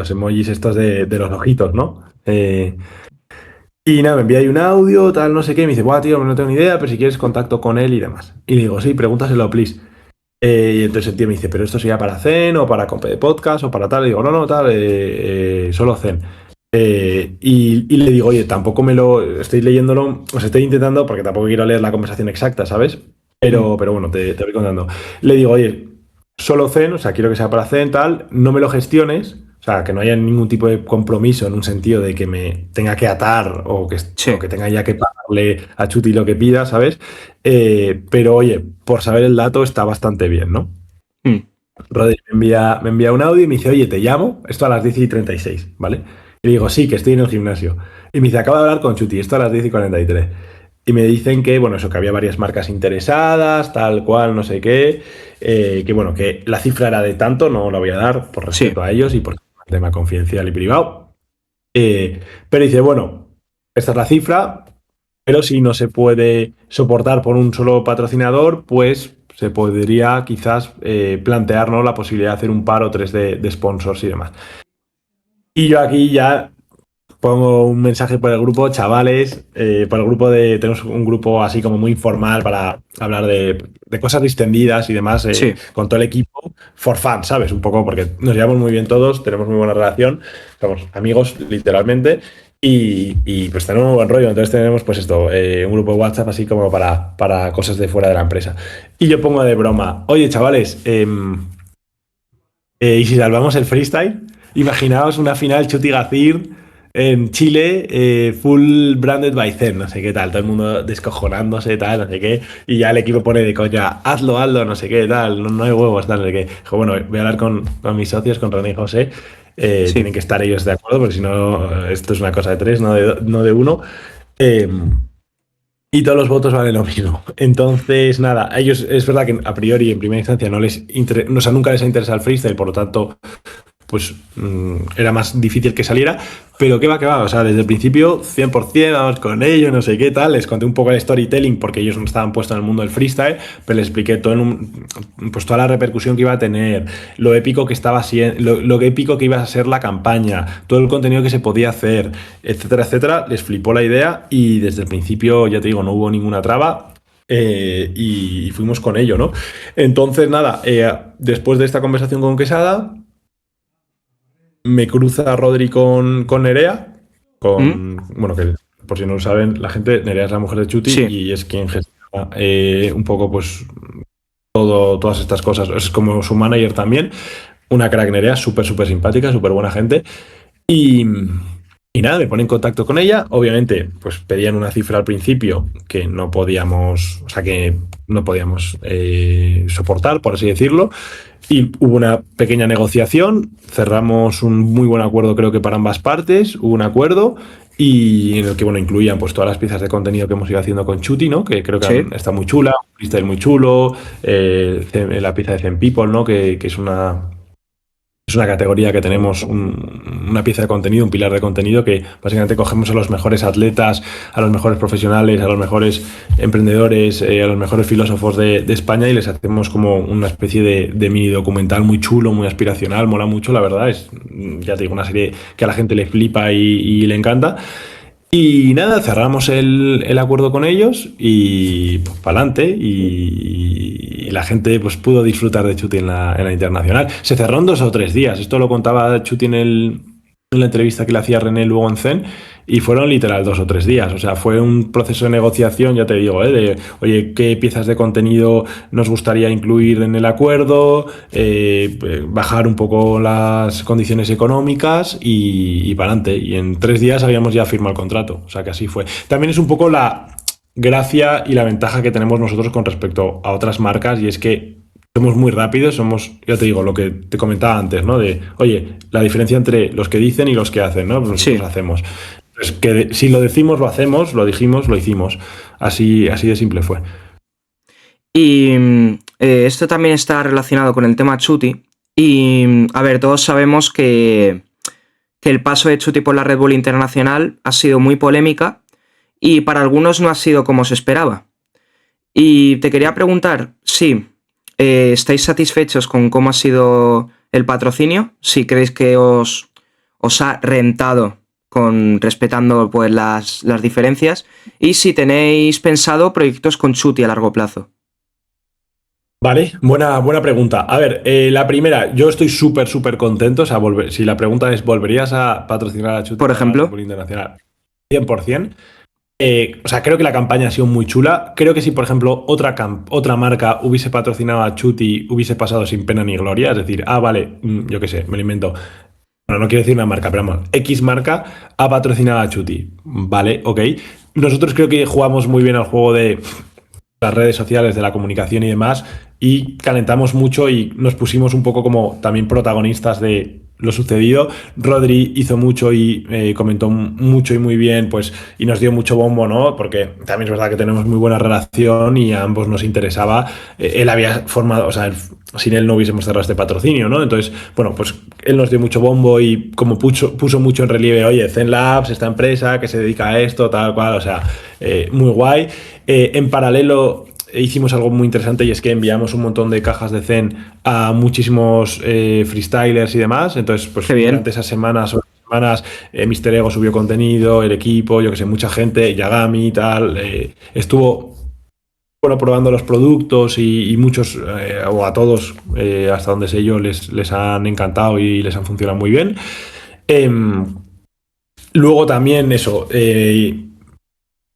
emojis estos de los ojitos, ¿no? Y nada, me envía ahí un audio, tal, no sé qué, y me dice, guau, tío, no tengo ni idea, pero si quieres contacto con él y demás. Y le digo, sí, pregúntaselo, please. Y entonces el tío me dice, pero esto sería para Zen o para Compe de Podcast o para tal. Y digo, no, tal, solo Zen. Y le digo, oye, tampoco estoy leyéndolo, os estoy intentando, porque tampoco quiero leer la conversación exacta, ¿sabes? Pero bueno, te voy contando. Le digo, oye, solo Zen, o sea, quiero que sea para Zen, tal, no me lo gestiones, o sea, que no haya ningún tipo de compromiso en un sentido de que me tenga que atar Sí. o que tenga ya que pagarle a Chuti lo que pida, ¿sabes? Pero oye, por saber el dato está bastante bien, ¿no? Mm. Rodri me envía un audio y me dice, oye, te llamo, esto a las 10:36, ¿vale? Y le digo, sí, que estoy en el gimnasio. Y me dice, acabo de hablar con Chuti, esto a las 10:43. Y me dicen que, bueno, eso, que había varias marcas interesadas, tal cual, no sé qué, que bueno, que la cifra era de tanto, no lo voy a dar por Sí. respeto a ellos y por tema confidencial y privado. Pero dice, bueno, esta es la cifra, pero si no se puede soportar por un solo patrocinador, pues se podría quizás plantear, ¿no?, la posibilidad de hacer un par o tres de sponsors y demás. Y yo aquí ya pongo un mensaje por el grupo, chavales, por el grupo tenemos un grupo así como muy informal para hablar de cosas distendidas y demás, Sí. con todo el equipo, for fun, ¿sabes? Un poco porque nos llevamos muy bien todos, tenemos muy buena relación, somos amigos literalmente y pues tenemos un buen rollo, entonces tenemos pues esto, un grupo de WhatsApp así como para cosas de fuera de la empresa. Y yo pongo de broma, oye chavales, ¿y si salvamos el freestyle? Imaginaos una final Chuti Gazir en Chile, full branded by Zen, no sé qué tal, todo el mundo descojonándose, tal, no sé qué, y ya el equipo pone de coña, hazlo, no sé qué, tal, no hay huevos, tal, no sé qué. Dijo, bueno, voy a hablar con mis socios, con René y José, Sí. tienen que estar ellos de acuerdo, porque si no, esto es una cosa de tres, no de uno. Eh, y todos los votos valen lo mismo. Entonces, nada, a ellos es verdad que a priori, en primera instancia, o sea, nunca les ha interesado el freestyle, por lo tanto, pues era más difícil que saliera, pero qué va, o sea, desde el principio 100% vamos con ello, no sé qué tal, les conté un poco el storytelling porque ellos no estaban puestos en el mundo del freestyle, pero les expliqué pues toda la repercusión que iba a tener, lo épico que estaba siendo, lo épico que iba a ser la campaña, todo el contenido que se podía hacer, etcétera, etcétera, les flipó la idea y desde el principio, ya te digo, no hubo ninguna traba. Y fuimos con ello, ¿no? Entonces, nada, después de esta conversación con Quesada, me cruza Rodri con Nerea, ¿Mm? bueno, que por si no lo saben, la gente, Nerea es la mujer de Chuti Sí, y es quien gestiona un poco pues todas estas cosas. Es como su manager también, una crack Nerea, súper simpática, súper buena gente. Y, y nada, me pone en contacto con ella. Obviamente, pues pedían una cifra al principio que no podíamos, o sea, que no podíamos soportar, por así decirlo. Y hubo una pequeña negociación, cerramos un muy buen acuerdo creo que para ambas partes, hubo un acuerdo y en el que bueno, incluían pues todas las piezas de contenido que hemos ido haciendo con Chuti, ¿no? Que creo que sí. está muy chula, un freestyle muy chulo, la pieza de Zen People, ¿no? Que es una categoría que tenemos una pieza de contenido, un pilar de contenido que básicamente cogemos a los mejores atletas, a los mejores profesionales, a los mejores emprendedores, a los mejores filósofos de España y les hacemos como una especie de mini documental muy chulo, muy aspiracional, mola mucho, la verdad. Es, ya te digo, una serie que a la gente le flipa y le encanta. Y nada, cerramos el acuerdo con ellos y pues, para adelante. Y la gente pues, pudo disfrutar de Chuti en la internacional. Se cerró en 2 o 3 días. Esto lo contaba Chuti en la entrevista que le hacía René luego en Zen. Y fueron literal 2 o 3 días. O sea, fue un proceso de negociación, ya te digo, de oye, qué piezas de contenido nos gustaría incluir en el acuerdo, bajar un poco las condiciones económicas y para adelante. Y en 3 días habíamos ya firmado el contrato. O sea que así fue. También es un poco la gracia y la ventaja que tenemos nosotros con respecto a otras marcas y es que somos muy rápidos, somos, ya te digo, lo que te comentaba antes, ¿no? De, oye, la diferencia entre los que dicen y los que hacen, ¿no? Pues nosotros Sí. hacemos. Pues que si lo decimos, lo hacemos, lo dijimos, lo hicimos. Así de simple fue. Y esto también está relacionado con el tema Chuti. Y, a ver, todos sabemos que el paso de Chuti por la Red Bull Internacional ha sido muy polémica y para algunos no ha sido como se esperaba. Y te quería preguntar, si ¿estáis satisfechos con cómo ha sido el patrocinio? Si creéis que os ha rentado respetando pues, las diferencias. Y si tenéis pensado proyectos con Chuti a largo plazo. Vale, buena pregunta. A ver, la primera, yo estoy súper contento. O sea, si la pregunta es, ¿volverías a patrocinar a Chuti Por para la Red ejemplo, Bull Internacional? 100%. O sea, creo que la campaña ha sido muy chula. Creo que si, por ejemplo, otra marca hubiese patrocinado a Chuti, hubiese pasado sin pena ni gloria. Es decir, vale, yo qué sé, me lo invento. Bueno, no quiero decir una marca, pero vamos, X marca ha patrocinado a Chuti. Vale, ok. Nosotros creo que jugamos muy bien al juego de las redes sociales, de la comunicación y demás, y calentamos mucho y nos pusimos un poco como también protagonistas de lo sucedido. Rodri hizo mucho y comentó mucho y muy bien, pues, y nos dio mucho bombo, ¿no? Porque también es verdad que tenemos muy buena relación y a ambos nos interesaba. Él había formado, o sea, sin él no hubiésemos cerrado este patrocinio, ¿no? Entonces, bueno, pues él nos dio mucho bombo y como puso mucho en relieve, oye, Zen Labs, esta empresa que se dedica a esto, tal cual, o sea, muy guay. En paralelo hicimos algo muy interesante y es que enviamos un montón de cajas de Zen a muchísimos freestylers y demás. Entonces, pues qué durante bien. esas semanas, Mr. Ego subió contenido, el equipo, yo que sé, mucha gente, Yagami y tal, estuvo bueno, probando los productos y muchos, o a todos, hasta donde sé yo, les han encantado y les han funcionado muy bien. Em, Luego también eso,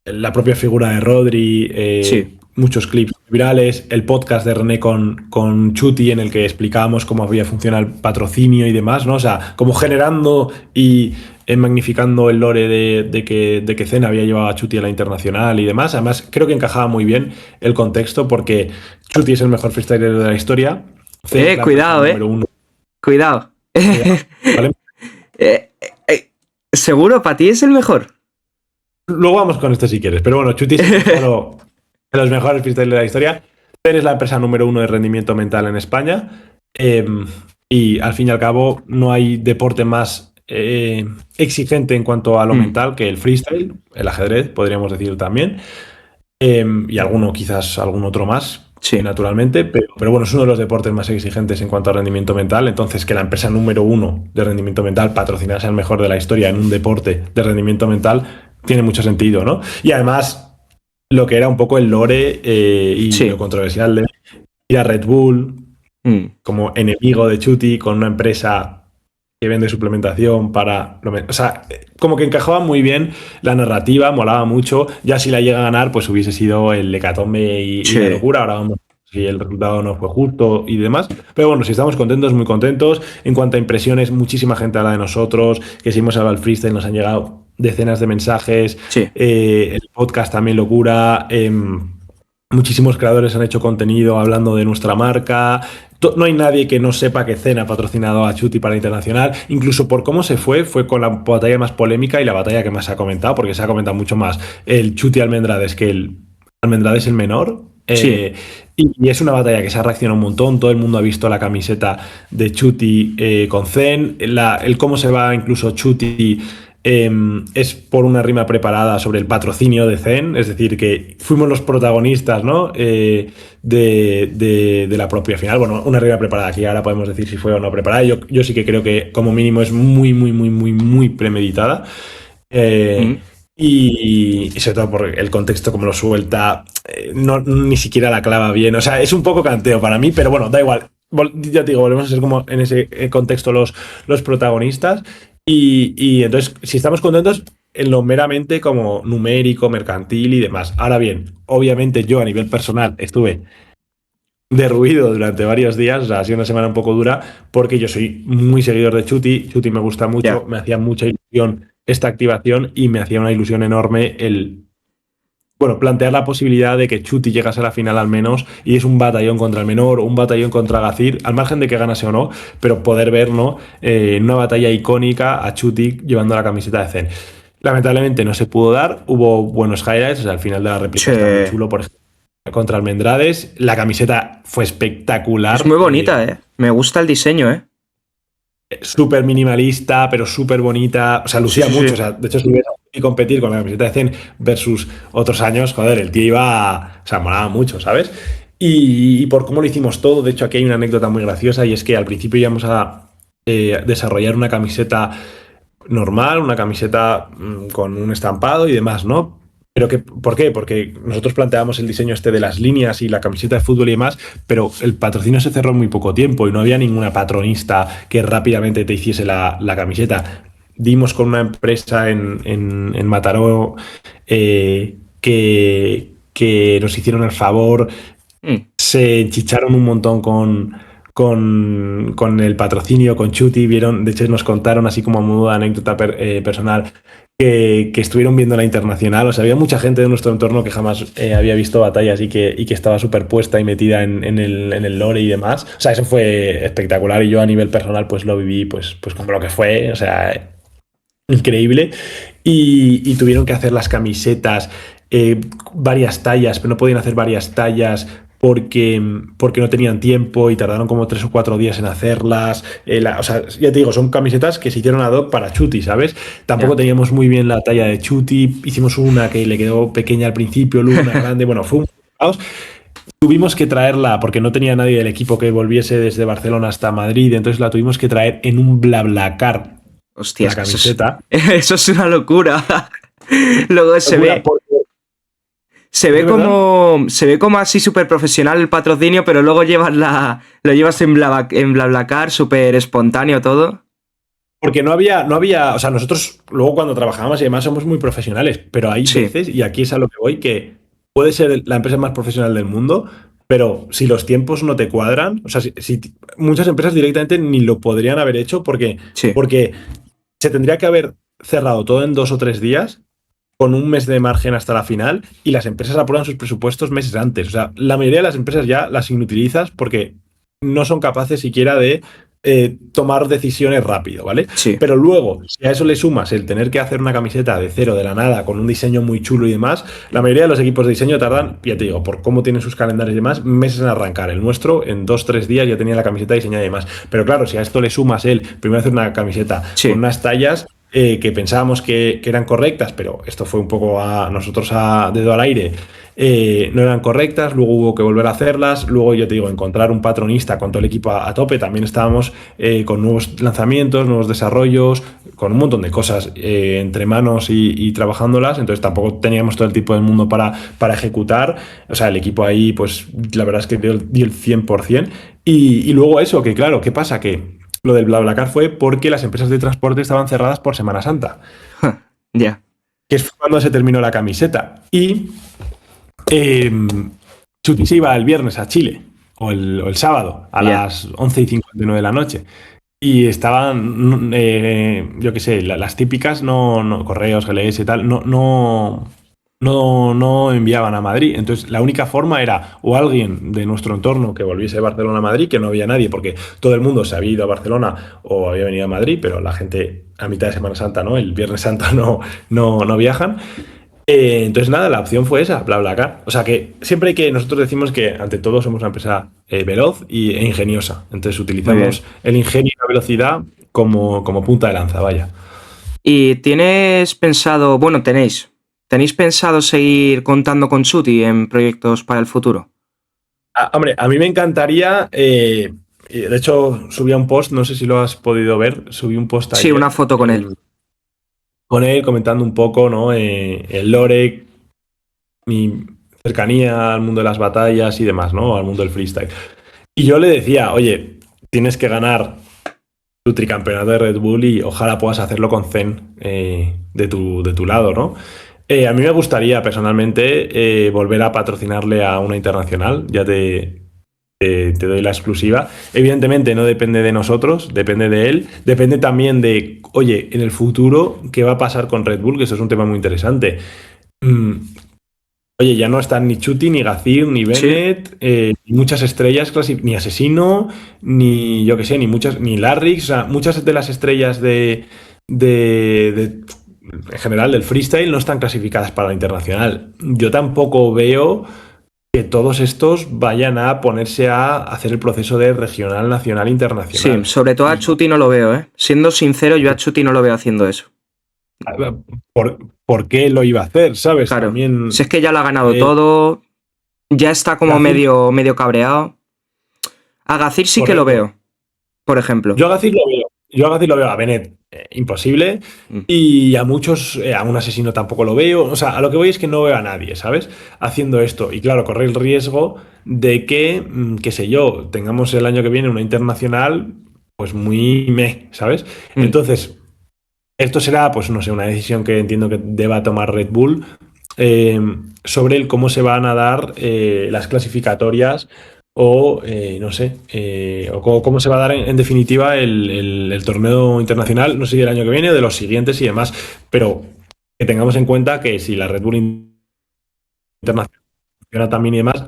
la propia figura de Rodri, Sí. muchos clips virales, el podcast de René con Chuti en el que explicábamos cómo había funcionado el patrocinio y demás, ¿no? O sea, como generando y magnificando el lore de que Zen había llevado a Chuti a la internacional y demás. Además, creo que encajaba muy bien el contexto porque Chuti es el mejor freestyler de la historia. Zen es la empresa Cuidado, número uno. Cuidado. ¿Vale? ¿Seguro para ti es el mejor? Luego vamos con esto si quieres. Pero bueno, Chuti es uno de los mejores freestylers de la historia. Zen es la empresa número 1 de rendimiento mental en España. Eh, y al fin y al cabo, no hay deporte más exigente en cuanto a lo mental que el freestyle, el ajedrez, podríamos decir también. Y quizás algún otro más, Sí. naturalmente, pero bueno, es uno de los deportes más exigentes en cuanto a rendimiento mental. Entonces, que la empresa número 1 de rendimiento mental patrocinase al mejor de la historia en un deporte de rendimiento mental tiene mucho sentido, ¿no? Y además, lo que era un poco el lore y Sí. lo controversial de ir a Red Bull como enemigo de Chuti con una empresa que vende suplementación para... O sea, como que encajaba muy bien la narrativa, molaba mucho. Ya si la llega a ganar, pues hubiese sido el hecatombe y Sí. la locura. Ahora vamos, si el resultado no fue justo y demás. Pero bueno, si estamos contentos, muy contentos. En cuanto a impresiones, muchísima gente habla de nosotros, que si hemos hablado al freestyle nos han llegado decenas de mensajes. Sí. El podcast también locura. Muchísimos creadores han hecho contenido hablando de nuestra marca. No hay nadie que no sepa que Zen ha patrocinado a Chuti para Internacional. Incluso por cómo se fue con la batalla más polémica y la batalla que más se ha comentado, porque se ha comentado mucho más el Chuti Almendrades que el Almendrades el menor. Sí. Y es una batalla que se ha reaccionado un montón. Todo el mundo ha visto la camiseta de Chuti con Zen. El cómo se va incluso Chuti es por una rima preparada sobre el patrocinio de Zen, es decir, que fuimos los protagonistas, ¿no? De la propia final. Bueno, una rima preparada, aquí ahora podemos decir si fue o no preparada. Yo sí que creo que como mínimo es muy, muy, muy, muy, muy premeditada. Y sobre todo por el contexto como lo suelta, ni siquiera la clava bien. O sea, es un poco canteo para mí, pero bueno, da igual. Ya te digo, volvemos a ser como en ese contexto los protagonistas. Y entonces, si estamos contentos en lo meramente como numérico, mercantil y demás. Ahora bien, obviamente yo a nivel personal estuve derruido durante varios días, o sea, ha sido una semana un poco dura, porque yo soy muy seguidor de Chuti. Chuti me gusta mucho, me hacía mucha ilusión esta activación y me hacía una ilusión enorme plantear la posibilidad de que Chuti llegase a la final al menos y es un batallón contra el menor, un batallón contra Gazir, al margen de que ganase o no, pero poder ver, ¿no? En una batalla icónica a Chuti llevando la camiseta de Zen. Lamentablemente no se pudo dar, hubo buenos highlights, o sea, al final de la réplica está muy chulo, por ejemplo, contra Almendrades, la camiseta fue espectacular. Es muy bonita, me gusta el diseño, súper minimalista, pero súper bonita. O sea, lucía mucho. Sí. O sea, de hecho, si hubiera que competir con la camiseta de Zen versus otros años, joder, el tío iba. O sea, molaba mucho, ¿sabes? Y por cómo lo hicimos todo, de hecho, aquí hay una anécdota muy graciosa y es que al principio íbamos a desarrollar una camiseta normal, una camiseta con un estampado y demás, ¿no? Pero ¿por qué? Porque nosotros planteábamos el diseño de las líneas y la camiseta de fútbol y demás, pero el patrocinio se cerró en muy poco tiempo y no había ninguna patronista que rápidamente te hiciese la camiseta. Dimos con una empresa en Mataró que nos hicieron el favor, se enchicharon un montón con el patrocinio, con Chuti, de hecho nos contaron así como a modo de anécdota personal que estuvieron viendo la internacional. O sea, había mucha gente de nuestro entorno que jamás había visto batallas y que estaba superpuesta y metida en el lore y demás. O sea, eso fue espectacular y yo a nivel personal pues lo viví pues como lo que fue, o sea, increíble. Y tuvieron que hacer las camisetas varias tallas, pero no podían hacer varias tallas porque no tenían tiempo y tardaron como 3 o 4 días en hacerlas. O sea, ya te digo, son camisetas que se hicieron ad hoc para Chuti, ¿sabes? Tampoco teníamos muy bien la talla de Chuti. Hicimos una que le quedó pequeña al principio, luego una grande. Bueno, fue un caos. Tuvimos que traerla porque no tenía nadie del equipo que volviese desde Barcelona hasta Madrid, entonces la tuvimos que traer en un BlaBlaCar. Hostia, la camiseta. Eso es una locura. Luego se ve... Se ve como así súper profesional el patrocinio, pero luego lo llevas en BlaBlaCar, súper espontáneo todo. Porque no había, o sea, nosotros luego cuando trabajábamos y demás somos muy profesionales, pero hay veces, y aquí es a lo que voy, que puede ser la empresa más profesional del mundo, pero si los tiempos no te cuadran, o sea, si muchas empresas directamente ni lo podrían haber hecho porque se tendría que haber cerrado todo en 2 o 3 días con un mes de margen hasta la final y las empresas aprueban sus presupuestos meses antes. O sea, la mayoría de las empresas ya las inutilizas porque no son capaces siquiera de tomar decisiones rápido, ¿vale? Sí. Pero luego, si a eso le sumas el tener que hacer una camiseta de cero, de la nada, con un diseño muy chulo y demás, la mayoría de los equipos de diseño tardan, ya te digo, por cómo tienen sus calendarios y demás, meses en arrancar. El nuestro, en 2-3 días ya tenía la camiseta diseñada y demás. Pero claro, si a esto le sumas el primero hacer una camiseta Sí. con unas tallas que pensábamos que eran correctas, pero esto fue un poco a nosotros a dedo al aire, no eran correctas, luego hubo que volver a hacerlas, luego yo te digo, encontrar un patronista con todo el equipo a tope, también estábamos con nuevos lanzamientos, nuevos desarrollos, con un montón de cosas entre manos y trabajándolas, entonces tampoco teníamos todo el tipo del mundo para ejecutar, o sea, el equipo ahí pues la verdad es que dio el 100%, y luego eso, que claro, ¿qué pasa? Que lo del BlaBlaCar fue porque las empresas de transporte estaban cerradas por Semana Santa, Ya. que es cuando se terminó la camiseta. Y Chuti se iba el viernes a Chile, o el sábado, a las 11:59 de la noche. Y estaban, yo qué sé, las típicas, correos, GLS y tal, no enviaban a Madrid. Entonces, la única forma era o alguien de nuestro entorno que volviese de Barcelona a Madrid, que no había nadie, porque todo el mundo se había ido a Barcelona o había venido a Madrid, pero la gente a mitad de Semana Santa, ¿no? El Viernes Santo no viajan. Entonces, nada, la opción fue esa, BlaBlaCar. O sea que siempre hay que, nosotros decimos que ante todo somos una empresa veloz e ingeniosa. Entonces utilizamos el ingenio y la velocidad como punta de lanza, vaya. ¿Y tienes pensado, bueno, tenéis pensado seguir contando con Chuti en proyectos para el futuro? Hombre, a mí me encantaría, de hecho subí un post, no sé si lo has podido ver, subí un post ayer. Sí, una foto con él. Con él comentando un poco, ¿no? El lore, mi cercanía al mundo de las batallas y demás, ¿no? Al mundo del freestyle. Y yo le decía, oye, tienes que ganar tu tricampeonato de Red Bull y ojalá puedas hacerlo con Zen de tu lado, ¿no? A mí me gustaría personalmente volver a patrocinarle a una internacional, ya te doy la exclusiva. Evidentemente no depende de nosotros, depende de él, depende también de, oye, en el futuro, ¿qué va a pasar con Red Bull? Que eso es un tema muy interesante. Oye, ya no están ni Chuti, ni Gazir, ni Bennett, ni muchas estrellas, ni Asesino, ni yo que sé, ni Larrix, o sea, muchas de las estrellas en general del freestyle no están clasificadas para la internacional. Yo tampoco veo que todos estos vayan a ponerse a hacer el proceso de regional, nacional, internacional. Sí, sobre todo a Chuti no lo veo, ¿eh? Siendo sincero, yo a Chuti no lo veo haciendo eso. ¿Por qué lo iba a hacer? ¿Sabes? Claro. También, si es que ya lo ha ganado todo, ya está como medio cabreado. A Gazir sí que lo veo, por ejemplo. Yo a Gazir lo veo. A Bennett, imposible. Y a muchos, a un Asesino tampoco lo veo. O sea, a lo que voy es que no veo a nadie, ¿sabes? Haciendo esto. Y claro, corre el riesgo de que, qué sé yo, tengamos el año que viene una internacional, pues muy ¿sabes? Entonces, esto será, pues no sé, una decisión que entiendo que deba tomar Red Bull sobre cómo se van a dar las clasificatorias o no sé, o cómo se va a dar en definitiva el torneo internacional, no sé si del año que viene o de los siguientes y demás, pero que tengamos en cuenta que si la Red Bull internacional también y demás,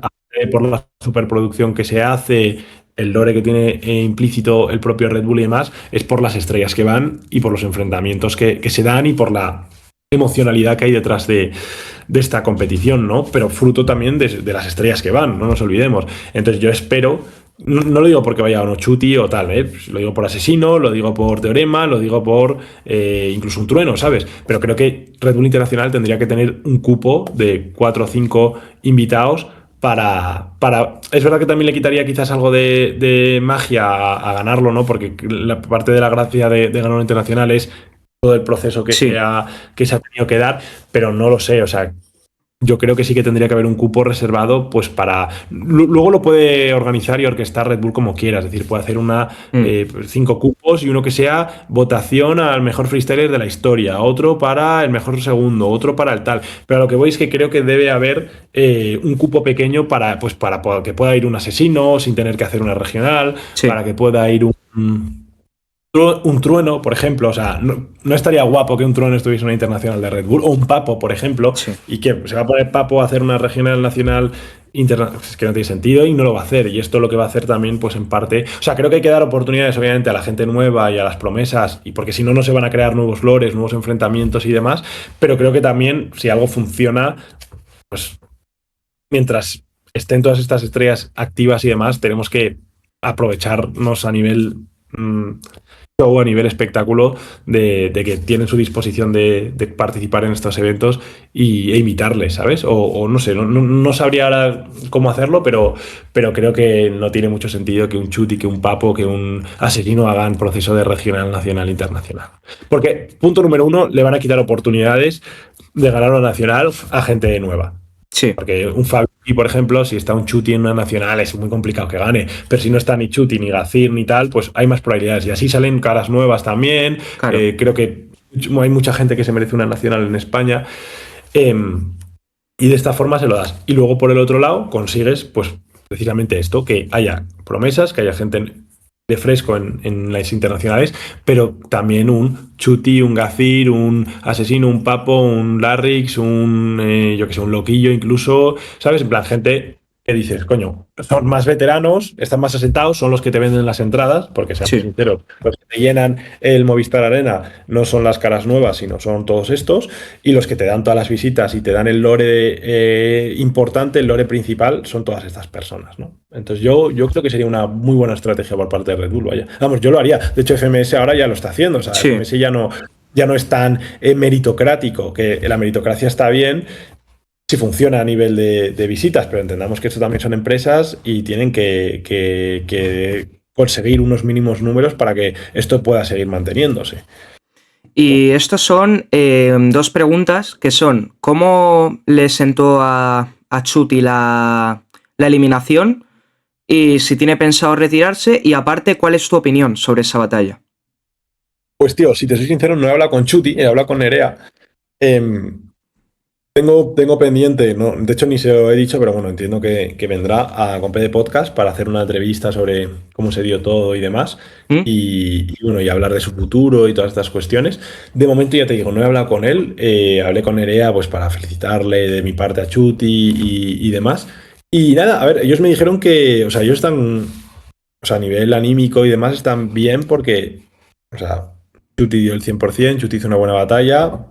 por la superproducción que se hace, el lore que tiene implícito el propio Red Bull y demás, es por las estrellas que van y por los enfrentamientos que se dan y por la emocionalidad que hay detrás de esta competición, ¿no? Pero fruto también de las estrellas que van, no nos olvidemos. Entonces yo espero, no lo digo porque vaya o no Chuti o tal, lo digo por Asesino, lo digo por Teorema, lo digo por incluso un Trueno, ¿sabes? Pero creo que Red Bull Internacional tendría que tener un cupo de 4 o 5 invitados para... Es verdad que también le quitaría quizás algo de magia a ganarlo, ¿no? Porque la parte de la gracia de ganar un internacional es todo el proceso que se ha tenido que dar, pero no lo sé, o sea, yo creo que sí que tendría que haber un cupo reservado pues para... Luego lo puede organizar y orquestar Red Bull como quiera, es decir, puede hacer 5 cupos y uno que sea votación al mejor freestyler de la historia, otro para el mejor segundo, otro para el tal, pero a lo que voy es que creo que debe haber un cupo pequeño para que pueda ir un Asesino sin tener que hacer una regional, para que pueda ir un Trueno, por ejemplo, o sea, no estaría guapo que un Trueno estuviese en una internacional de Red Bull, o un Papo, por ejemplo, y que se va a poner Papo a hacer una regional nacional es que no tiene sentido y no lo va a hacer. Y esto lo que va a hacer también, pues en parte, o sea, creo que hay que dar oportunidades obviamente a la gente nueva y a las promesas, y porque si no, no se van a crear nuevos lores, nuevos enfrentamientos y demás, pero creo que también si algo funciona, pues mientras estén todas estas estrellas activas y demás, tenemos que aprovecharnos a nivel show, a nivel espectáculo, de que tienen su disposición de participar en estos eventos e imitarles, ¿sabes? O no sé, no sabría ahora cómo hacerlo, pero creo que no tiene mucho sentido que un Chuti, que un Papo, que un Asesino hagan proceso de regional, nacional, internacional. Porque, punto número uno, le van a quitar oportunidades de ganar una nacional a gente nueva. Sí. Porque un Fabi, por ejemplo, si está un Chuti en una nacional es muy complicado que gane, pero si no está ni Chuti, ni Gazir, ni tal, pues hay más probabilidades. Y así salen caras nuevas también. Claro. Creo que hay mucha gente que se merece una nacional en España. Y de esta forma se lo das. Y luego, por el otro lado, consigues, pues, precisamente esto, que haya promesas, que haya gente de fresco en las internacionales, pero también un Chuti, un Gazir, un Asesino, un Papo, un Larrix, yo que sé, un Loquillo incluso, ¿sabes? En plan, gente que dices, coño, son más veteranos, están más asentados, son los que te venden las entradas, porque seamos sinceros, los que te llenan el Movistar Arena no son las caras nuevas, sino son todos estos, y los que te dan todas las visitas y te dan el lore importante, el lore principal, son todas estas personas, ¿no? Entonces yo creo que sería una muy buena estrategia por parte de Red Bull, vaya. Vamos, yo lo haría. De hecho, FMS ahora ya lo está haciendo, o sea, FMS ya no es tan meritocrático, que la meritocracia está bien si funciona a nivel de visitas, pero entendamos que esto también son empresas y tienen que conseguir unos mínimos números para que esto pueda seguir manteniéndose. Y estas son dos preguntas que son: ¿cómo le sentó a Chuti la eliminación? Y si tiene pensado retirarse, y aparte, ¿cuál es tu opinión sobre esa batalla? Pues tío, si te soy sincero, no he hablado con Chuti, he hablado con Nerea. Tengo pendiente, no, de hecho ni se lo he dicho, pero bueno, entiendo que vendrá a Compe de Podcast para hacer una entrevista sobre cómo se dio todo y demás, y bueno, y hablar de su futuro y todas estas cuestiones. De momento ya te digo, no he hablado con él, hablé con Nerea pues para felicitarle de mi parte a Chuti y demás. Y nada, a ver, ellos me dijeron que, o sea, ellos están, o sea, a nivel anímico y demás están bien porque, o sea, Chuti dio el 100%, Chuti hizo una buena batalla.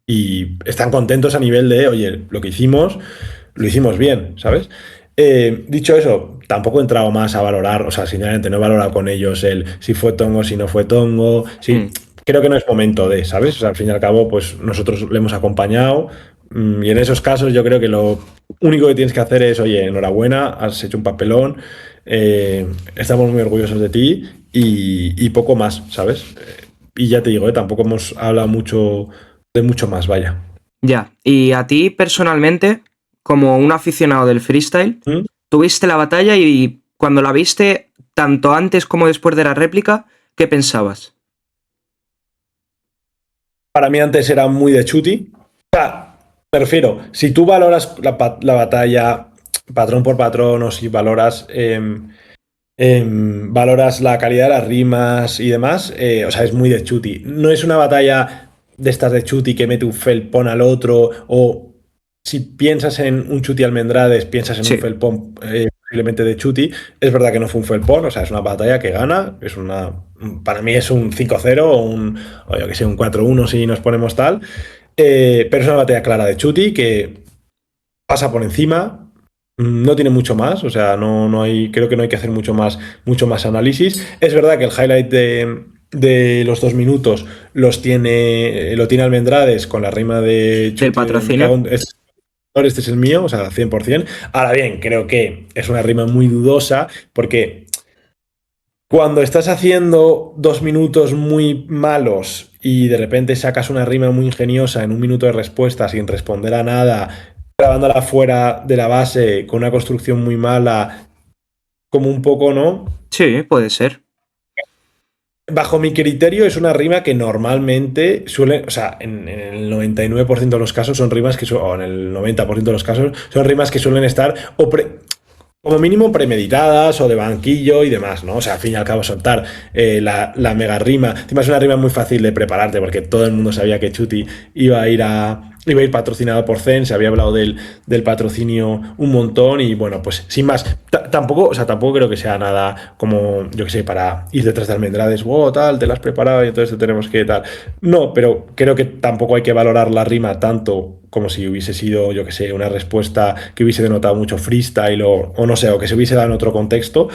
Y están contentos a nivel de, oye, lo que hicimos, lo hicimos bien, ¿sabes? Dicho eso, tampoco he entrado más a valorar, o sea, sinceramente no he valorado con ellos el si fue tongo, si no fue tongo, sí, creo que no es momento de, ¿sabes? O sea, al fin y al cabo, pues nosotros le hemos acompañado y en esos casos yo creo que lo único que tienes que hacer es, oye, enhorabuena, has hecho un papelón, estamos muy orgullosos de ti y poco más, ¿sabes? Y ya te digo, tampoco hemos hablado mucho de mucho más, vaya. Ya, y a ti personalmente, como un aficionado del freestyle, tuviste la batalla y cuando la viste, tanto antes como después de la réplica, ¿qué pensabas? Para mí antes era muy de Chuti. O sea, me refiero, si tú valoras la batalla patrón por patrón o si valoras valoras la calidad de las rimas y demás, o sea, es muy de Chuti. No es una batalla de estas de Chuti que mete un felpón al otro, o si piensas en un Chuti Almendrades, piensas en un felpón posiblemente de Chuti. Es verdad que no fue un felpón, o sea, es una batalla que gana, para mí es un 5-0 o yo que sé, un 4-1 si nos ponemos tal, pero es una batalla clara de Chuti que pasa por encima. No tiene mucho más, o sea, no hay, creo que no hay que hacer mucho más análisis. Es verdad que el highlight de los 2 minutos lo tiene Almendrades con la rima de del patrocinio. Este es el mío, o sea, 100%. Ahora bien, creo que es una rima muy dudosa porque cuando estás haciendo 2 minutos muy malos y de repente sacas una rima muy ingeniosa en 1 minuto de respuesta sin responder a nada, grabándola fuera de la base con una construcción muy mala, como un poco, ¿no? Sí, puede ser. Bajo mi criterio es una rima que normalmente suele, o sea, en el 99% de los casos son rimas que o en el 90% de los casos son rimas que suelen estar como mínimo premeditadas o de banquillo y demás, ¿no? O sea, al fin y al cabo soltar la mega rima. Encima es una rima muy fácil de prepararte porque todo el mundo sabía que Chuti iba a ir a iba a ir patrocinado por Zen, se había hablado del patrocinio un montón y bueno, pues sin más, tampoco, o sea, tampoco creo que sea nada como, yo que sé, para ir detrás de Almendrades, wow, tal, te la has preparado y entonces te tenemos que tal. No, pero creo que tampoco hay que valorar la rima tanto como si hubiese sido, yo que sé, una respuesta que hubiese denotado mucho freestyle o no sé, o que se hubiese dado en otro contexto.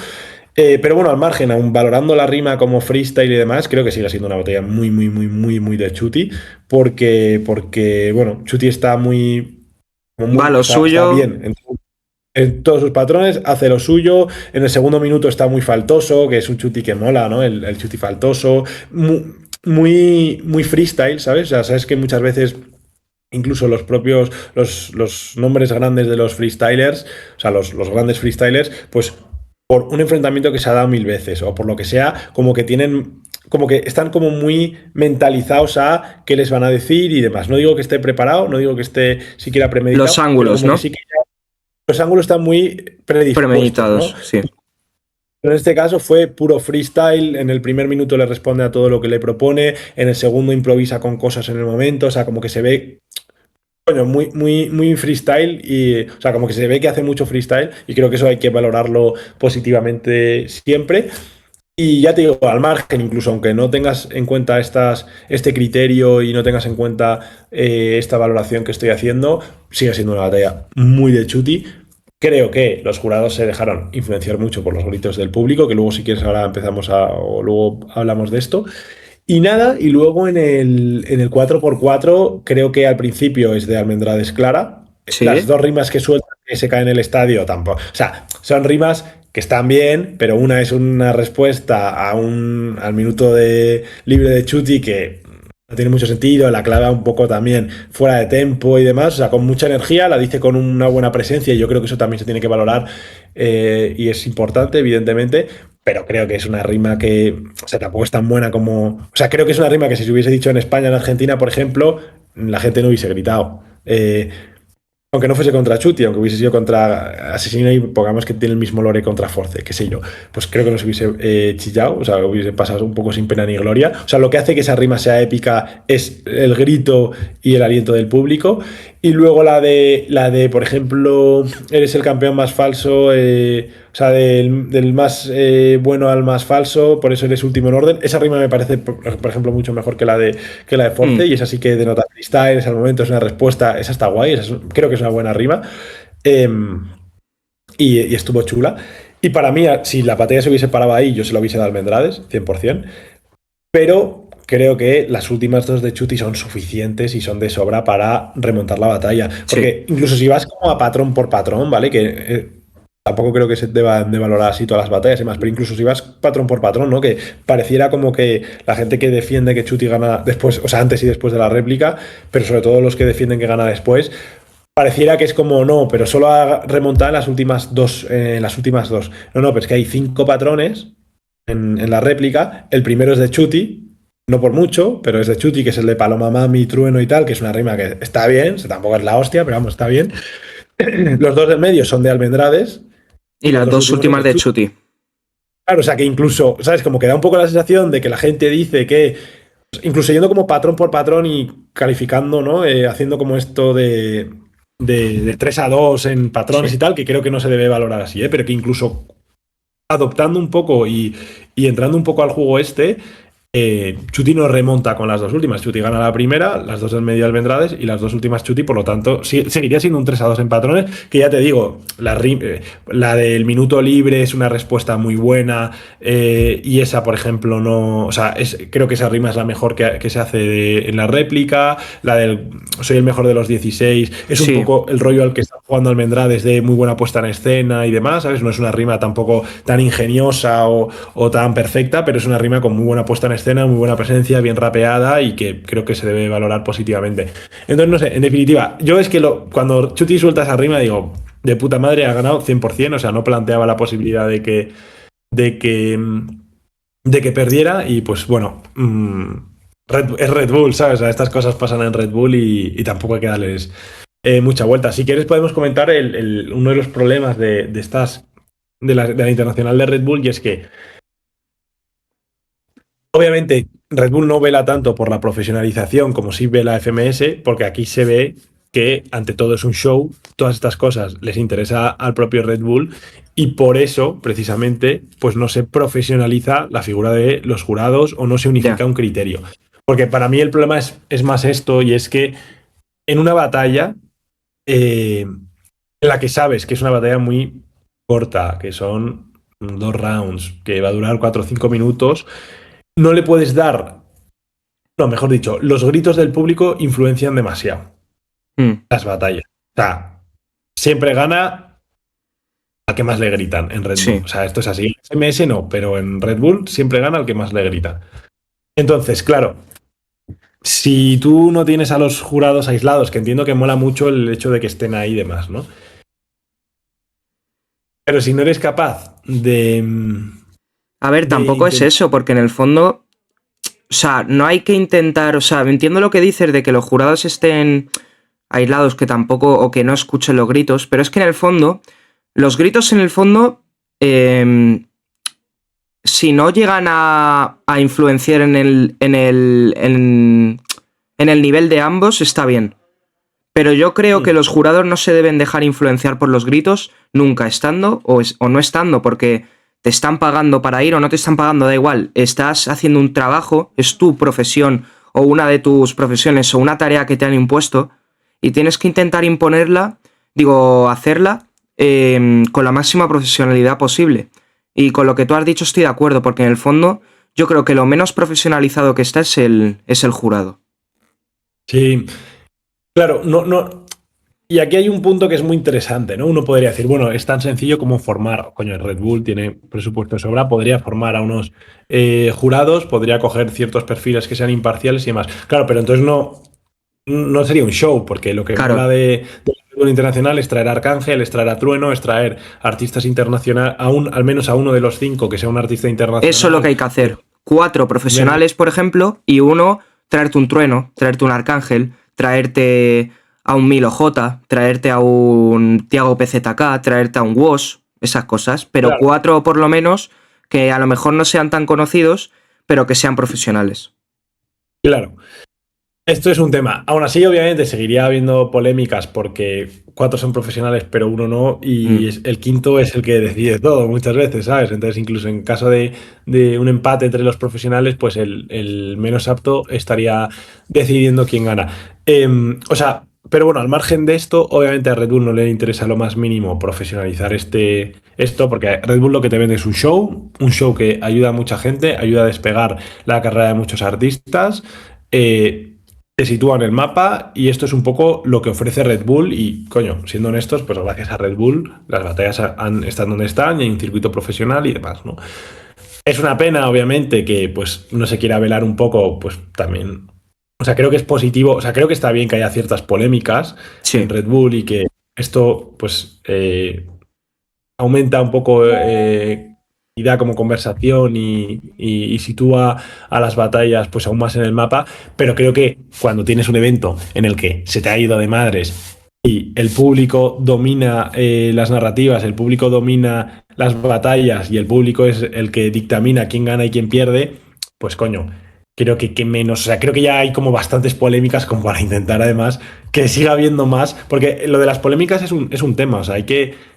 Pero bueno, al margen, aún valorando la rima como freestyle y demás, creo que sigue siendo una batalla muy, muy, muy, muy, muy de Chuti, porque bueno, Chuti está Va lo está suyo. bien en todos sus patrones, hace lo suyo, en el segundo minuto está muy faltoso, que es un Chuti que mola, ¿no? El Chuti faltoso, muy, muy freestyle, ¿sabes? O sea, sabes que muchas veces incluso los propios, los nombres grandes de los freestylers, o sea, los grandes freestylers, pues por un enfrentamiento que se ha dado mil veces o por lo que sea, como que tienen, como que están como muy mentalizados a qué les van a decir y demás. No digo que esté preparado, no digo que esté siquiera Los premeditado, pero ángulos, como que ¿no? sí que ya los ángulos están muy predispuestos, ¿no? Premeditados, sí. Pero en este caso fue puro freestyle. En el primer minuto le responde a todo lo que le propone. En el segundo improvisa con cosas en el momento. O sea, como que se ve coño, muy, muy, muy freestyle y, o sea, como que se ve que hace mucho freestyle y creo que eso hay que valorarlo positivamente siempre. Y ya te digo, al margen, incluso aunque no tengas en cuenta este criterio y no tengas en cuenta esta valoración que estoy haciendo, sigue siendo una batalla muy de chuti. Creo que los jurados se dejaron influenciar mucho por los gritos del público, que luego si quieres ahora empezamos o luego hablamos de esto. Y nada, y luego en el 4x4 creo que al principio es de Almendrades Clara. Las Sí. dos rimas que suelta que se cae en el estadio tampoco. O sea, son rimas que están bien, pero una es una respuesta al minuto de libre de Chuti que no tiene mucho sentido, la clava un poco también fuera de tempo y demás, o sea, con mucha energía, la dice con una buena presencia y yo creo que eso también se tiene que valorar y es importante, evidentemente, pero creo que es una rima que, o sea, tampoco es tan buena como, o sea, creo que es una rima que si se hubiese dicho en España, en Argentina, por ejemplo, la gente no hubiese gritado. Aunque no fuese contra Chuti, aunque hubiese sido contra Asesino y pongamos que tiene el mismo lore contra Force, qué sé yo, pues creo que nos hubiese chillado, o sea, hubiese pasado un poco sin pena ni gloria. O sea, lo que hace que esa rima sea épica es el grito y el aliento del público. Y luego la de por ejemplo, eres el campeón más falso, o sea, del más bueno al más falso, por eso eres último en orden. Esa rima me parece, por ejemplo, mucho mejor que la de Force, Mm. y esa sí que denota freestyle, es al momento, es una respuesta, esa está guay, creo que es una buena rima. Eh, y estuvo chula. Y para mí, si la batalla se hubiese parado ahí, yo se lo hubiese dado a Almendrades, 100%. Pero creo que las últimas dos de Chuti son suficientes y son de sobra para remontar la batalla. Sí. Porque incluso si vas como a patrón por patrón, ¿vale? Que tampoco creo que se deban de valorar así todas las batallas y más, pero incluso si vas patrón por patrón, ¿no? Que pareciera como que la gente que defiende que Chuti gana después, o sea, antes y después de la réplica, pero sobre todo los que defienden que gana después, pareciera que es como no, pero solo ha remontado en las últimas dos, No, no, pero es que hay 5 patrones en la réplica. El primero es de Chuti, no por mucho, pero es de Chuti, que es el de Paloma Mami, Trueno y tal, que es una rima que está bien, tampoco es la hostia, pero vamos, está bien. Los dos del medio son de Almendrades Y y los las dos dos últimos son últimas de de Chuti. Chuti. Claro, o sea que incluso, ¿sabes? Como que da un poco la sensación de que la gente dice que, incluso yendo como patrón por patrón y calificando, ¿no? Haciendo como esto de 3-2 en patrones Sí. y tal, que creo que no se debe valorar así, ¿eh? Pero que incluso adoptando un poco y entrando un poco al juego Chuti no remonta con las dos últimas. Chuti gana la primera, las dos del medio Almendrades y las dos últimas Chuti, por lo tanto, seguiría siendo un 3-2 en patrones. Que ya te digo, la del minuto libre es una respuesta muy buena y esa, por ejemplo, no. O sea, creo que esa rima es la mejor que se hace en la réplica. La del soy el mejor de los 16 es un Sí. poco el rollo al que está jugando Almendrades de muy buena puesta en escena y demás, ¿sabes? No es una rima tampoco tan ingeniosa o tan perfecta, pero es una rima con muy buena puesta en escena, muy buena presencia, bien rapeada y que creo que se debe valorar positivamente. Entonces, no sé, en definitiva, yo es que cuando Chuti suelta esa rima digo, de puta madre, ha ganado 100%, o sea, no planteaba la posibilidad de que, de que perdiera y pues bueno, es Red Bull, ¿sabes? O sea, estas cosas pasan en Red Bull y tampoco hay que darles mucha vuelta. Si quieres podemos comentar uno de los problemas de estas de la internacional de Red Bull y es que Obviamente, Red Bull no vela tanto por la profesionalización como sí ve la FMS, porque aquí se ve que ante todo es un show, todas estas cosas les interesa al propio Red Bull y por eso, precisamente, pues no se profesionaliza la figura de los jurados o no se unifica Ya, un criterio. Porque para mí el problema es más esto y es que en una batalla en la que sabes que es una batalla muy corta, que son 2 rounds, que va a durar 4 o 5 minutos, no le puedes dar, no, mejor dicho, los gritos del público influencian demasiado mm, las batallas. O sea, siempre gana al que más le gritan en Red Bull. sí. O sea, esto es así. En MS no, pero en Red Bull siempre gana al que más le gritan. Entonces, claro, si tú no tienes a los jurados aislados, que entiendo que mola mucho el hecho de que estén ahí y demás, ¿no? Pero si no eres capaz A ver, de tampoco es intentar. eso, porque en el fondo, o sea, no hay que intentar, o sea, entiendo lo que dices de que los jurados estén aislados, que tampoco, o que no escuchen los gritos, pero es que en el fondo, los gritos en el fondo, si no llegan a influenciar en el nivel de ambos, está bien. Pero yo creo que los jurados no se deben dejar influenciar por los gritos nunca, estando o no estando, porque te están pagando para ir o no te están pagando, da igual. Estás haciendo un trabajo, es tu profesión o una de tus profesiones o una tarea que te han impuesto y tienes que intentar imponerla, digo, hacerla con la máxima profesionalidad posible. Y con lo que tú has dicho estoy de acuerdo, porque en el fondo yo creo que lo menos profesionalizado que está es el jurado. Sí, claro, no, no. Y aquí hay un punto que es muy interesante, ¿no? Uno podría decir, bueno, es tan sencillo como formar, coño, el Red Bull tiene presupuesto de sobra, podría formar a unos jurados, podría coger ciertos perfiles que sean imparciales y demás. Claro, pero entonces no sería un show, porque lo que mola Claro, de Red Bull Internacional es traer a Arcángel, es traer a Trueno, es traer artistas internacionales, al menos a uno de los 5 que sea un artista eso es lo que internacional. hay que hacer. 4 Ver- profesionales, por ejemplo, y uno traerte un Trueno, traerte un Arcángel, traerte a un Milo J, traerte a un Tiago PZK, traerte a un Woz, esas cosas. Pero Claro, 4 por lo menos que a lo mejor no sean tan conocidos, pero que sean profesionales. claro. Esto es un tema. Aún así, obviamente, seguiría habiendo polémicas porque 4 son profesionales, pero uno no, y Mm. el quinto es el que decide todo muchas veces, ¿sabes? Entonces, incluso en caso de un empate entre los profesionales, pues el menos apto estaría decidiendo quién gana. O sea, pero bueno, al margen de esto, obviamente a Red Bull no le interesa lo más mínimo profesionalizar esto, porque Red Bull lo que te vende es un show que ayuda a mucha gente, ayuda a despegar la carrera de muchos artistas. Te sitúa en el mapa y esto es un poco lo que ofrece Red Bull y, coño, siendo honestos, pues gracias a Red Bull las batallas están donde están y hay un circuito profesional y demás, ¿no? Es una pena, obviamente, que pues no se quiera velar un poco, pues también, o sea, creo que es positivo, o sea, creo que está bien que haya ciertas polémicas en Sí. Red Bull y que esto, pues, aumenta un poco y da como conversación y sitúa a las batallas pues aún más en el mapa, pero creo que cuando tienes un evento en el que se te ha ido de madres y el público domina las narrativas, el público domina las batallas y el público es el que dictamina quién gana y quién pierde, pues coño, creo que menos, o sea, creo que ya hay como bastantes polémicas como para intentar además que siga habiendo más, porque lo de las polémicas es un tema, o sea, hay que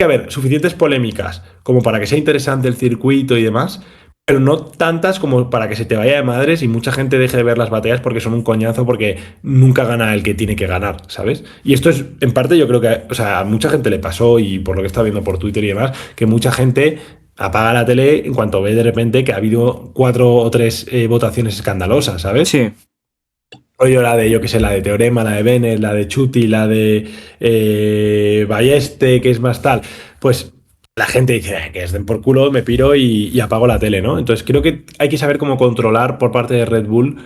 haber suficientes polémicas como para que sea interesante el circuito y demás, pero no tantas como para que se te vaya de madres y mucha gente deje de ver las batallas porque son un coñazo, porque nunca gana el que tiene que ganar, ¿sabes? Y esto es, en parte, yo creo que, o sea, a mucha gente le pasó y por lo que está viendo por Twitter y demás, que mucha gente apaga la tele en cuanto ve de repente que ha habido 4 o 3 votaciones escandalosas, ¿sabes? Sí. Rollo la de, yo qué sé, la de Teorema, la de Bennett, la de Chuti, la de Balleste, que es más tal. Pues la gente dice, que es den por culo, me piro y apago la tele, ¿no? Entonces creo que hay que saber cómo controlar por parte de Red Bull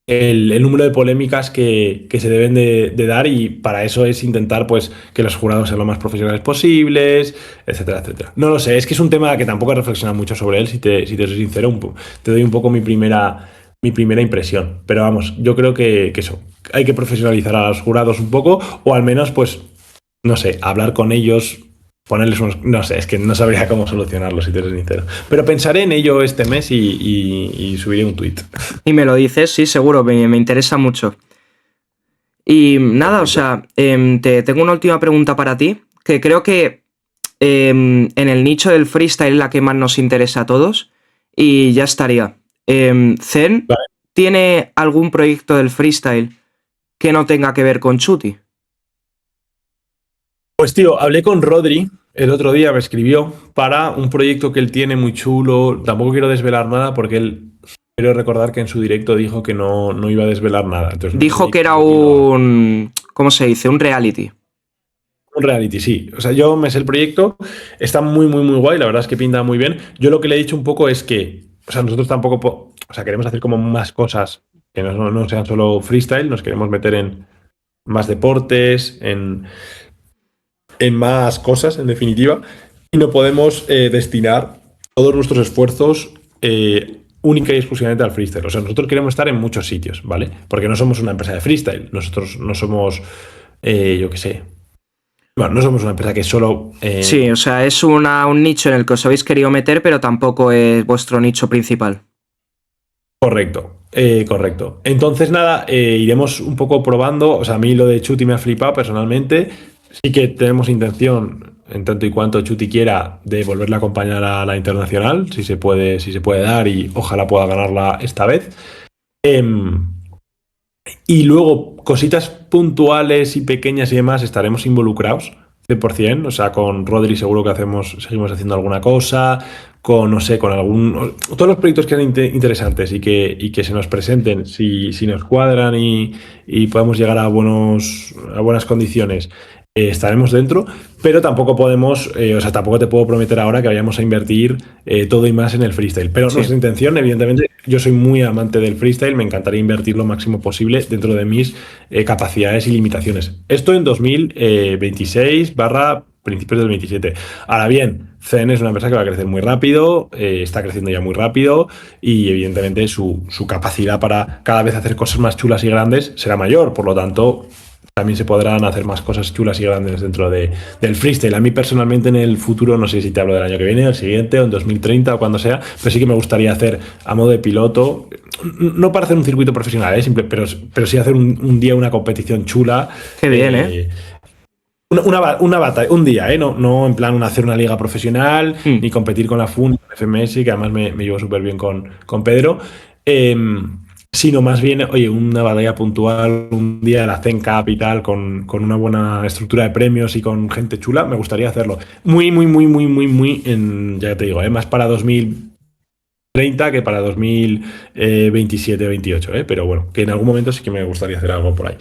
el número de polémicas que se deben de dar y para eso es intentar pues que los jurados sean lo más profesionales posibles, etcétera, etcétera. No lo sé, es que es un tema que tampoco he reflexionado mucho sobre él, si te soy sincero, te doy un poco mi primera impresión. Pero vamos, yo creo que eso, hay que profesionalizar a los jurados un poco o al menos pues, no sé, hablar con ellos ponerles unos... No sé, es que no sabría cómo solucionarlo, si te soy sincero. Pero pensaré en ello este mes y subiré un tweet. Y me lo dices, sí, seguro, me interesa mucho. Y nada, o Perfecto. sea, te tengo una última pregunta para ti, que creo que en el nicho del freestyle es la que más nos interesa a todos, y ya estaría. ¿Zen Vale. tiene algún proyecto del freestyle que no tenga que ver con Chuti? Pues tío, hablé con Rodri el otro día, me escribió para un proyecto que él tiene muy chulo. Tampoco quiero desvelar nada porque él, quiero recordar que en su directo dijo que no iba a desvelar nada. Entonces no Dijo sé que era de quién lo habla. un... ¿Cómo se dice? Un reality. Un reality, sí. O sea, yo me sé el proyecto, está muy, muy, muy guay, la verdad es que pinta muy bien. Yo lo que le he dicho un poco es que, o sea, nosotros tampoco, o sea, queremos hacer como más cosas que no sean solo freestyle, nos queremos meter en más deportes, en más cosas, en definitiva, y no podemos destinar todos nuestros esfuerzos única y exclusivamente al freestyle. O sea, nosotros queremos estar en muchos sitios, ¿vale? Porque no somos una empresa de freestyle, nosotros no somos, yo qué sé, bueno, no somos una empresa que solo... Sí, o sea, es un nicho en el que os habéis querido meter, pero tampoco es vuestro nicho principal. correcto, correcto. Entonces, nada, iremos un poco probando. O sea, a mí lo de Chuti me ha flipado personalmente. Sí que tenemos intención, en tanto y cuanto Chuti quiera, de volverla a acompañar a la internacional, si se puede dar y ojalá pueda ganarla esta vez. Em, y luego, cositas puntuales y pequeñas y demás, estaremos involucrados 100%. O sea, con Rodri seguro que seguimos haciendo alguna cosa, con, no sé, con algún... Todos los proyectos que sean interesantes y que se nos presenten, si nos cuadran y podemos llegar a buenas condiciones, estaremos dentro, pero tampoco podemos, o sea, tampoco te puedo prometer ahora que vayamos a invertir todo y más en el freestyle. Pero Sí. nuestra intención, evidentemente, yo soy muy amante del freestyle, me encantaría invertir lo máximo posible dentro de mis capacidades y limitaciones. Esto en 2026 barra principios del 27. Ahora bien, Zen es una empresa que va a crecer muy rápido, está creciendo ya muy rápido y evidentemente su capacidad para cada vez hacer cosas más chulas y grandes será mayor. Por lo tanto, también se podrán hacer más cosas chulas y grandes dentro del freestyle. A mí personalmente en el futuro, no sé si te hablo del año que viene, el siguiente, o en 2030 o cuando sea, pero sí que me gustaría hacer a modo de piloto, no para hacer un circuito profesional, pero sí hacer un día una competición chula. Qué bien, ¿eh? Una batalla, un día, ¿eh? No en plan hacer una liga profesional, Mm. ni competir con la FUN, ni con la FMS, que además me llevo súper bien con Pedro, eh, sino más bien, oye, una batalla puntual, un día de la Zen Cup y tal, con una buena estructura de premios y con gente chula, me gustaría hacerlo. Muy, muy, muy, muy, muy, muy, ya te digo, más para 2030 que para 2027-28, pero bueno, que en algún momento sí que me gustaría hacer algo por ahí.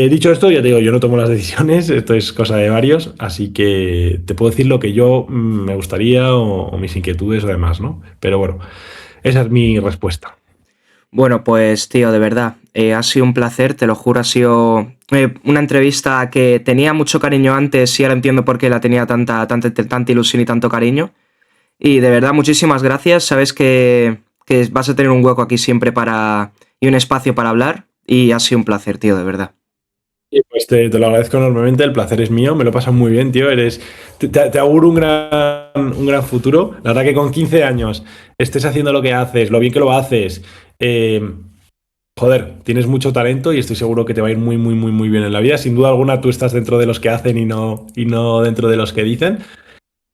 Dicho esto, ya te digo, yo no tomo las decisiones, esto es cosa de varios, así que te puedo decir lo que yo me gustaría o mis inquietudes o demás, ¿no? Pero bueno, esa es mi respuesta. Bueno, pues tío, de verdad, ha sido un placer, te lo juro, ha sido una entrevista que tenía mucho cariño antes y ahora entiendo por qué la tenía tanta ilusión y tanto cariño. Y de verdad, muchísimas gracias, sabes que vas a tener un hueco aquí siempre y un espacio para hablar y ha sido un placer, tío, de verdad. Y pues te lo agradezco enormemente, el placer es mío, me lo pasas muy bien, tío, te auguro un gran futuro. La verdad que con 15 años estés haciendo lo que haces, lo bien que lo haces, eh, joder, tienes mucho talento y estoy seguro que te va a ir muy, muy, muy, muy bien en la vida. Sin duda alguna, tú estás dentro de los que hacen y no dentro de los que dicen.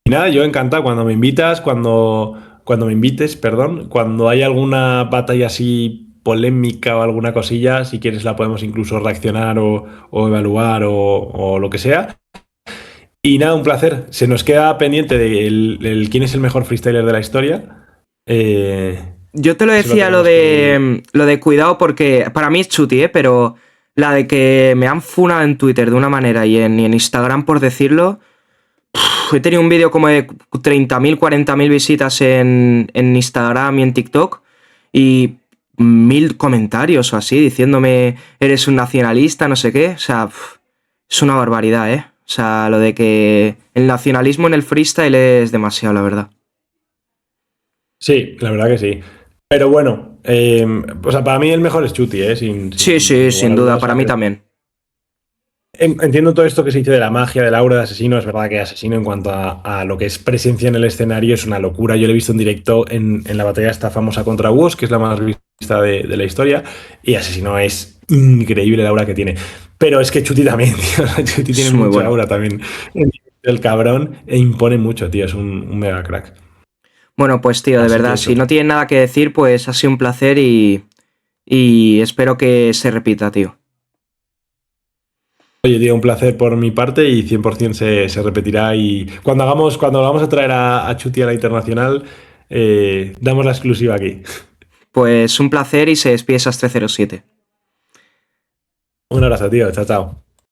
Y nada, yo encantado cuando me invitas, cuando me invites, perdón, cuando hay alguna batalla así polémica o alguna cosilla, si quieres la podemos incluso reaccionar o evaluar o lo que sea. Y nada, un placer. Se nos queda pendiente de quién es el mejor freestyler de la historia. Yo te lo Eso lo decía tenemos que... lo de cuidado porque para mí es chuti, ¿eh? Pero la de que me han funado en Twitter de una manera y en Instagram por decirlo, he tenido un vídeo como de 30.000, 40.000 visitas en Instagram y en TikTok y 1.000 comentarios o así diciéndome eres un nacionalista, no sé qué. O sea, es una barbaridad, ¿eh? O sea, lo de que el nacionalismo en el freestyle es demasiado, la verdad. Sí, la verdad que sí. Pero bueno, o sea, para mí el mejor es Chuti, Sí, sin sí, lugar sin a duda, dudas. para mí también. Entiendo todo esto que se dice de la magia, del aura de Asesino. Es verdad que Asesino, en cuanto a lo que es presencia en el escenario, es una locura. Yo lo he visto en directo en la batalla esta famosa contra Woz, que es la más vista de la historia. Y Asesino es increíble el aura que tiene. Pero es que Chuti también, tío. O sea, Chuti tiene Es muy mucha bueno. aura también. El cabrón e impone mucho, tío. Es un mega crack. Bueno, pues tío, de Así que verdad, eso. si no tienes nada que decir, pues ha sido un placer y espero que se repita, tío. Oye, tío, un placer por mi parte y 100% se repetirá. Y cuando vamos a traer a Chuti a la internacional, damos la exclusiva aquí. Pues un placer y se despide esas 307. Un abrazo, tío. Chao, chao.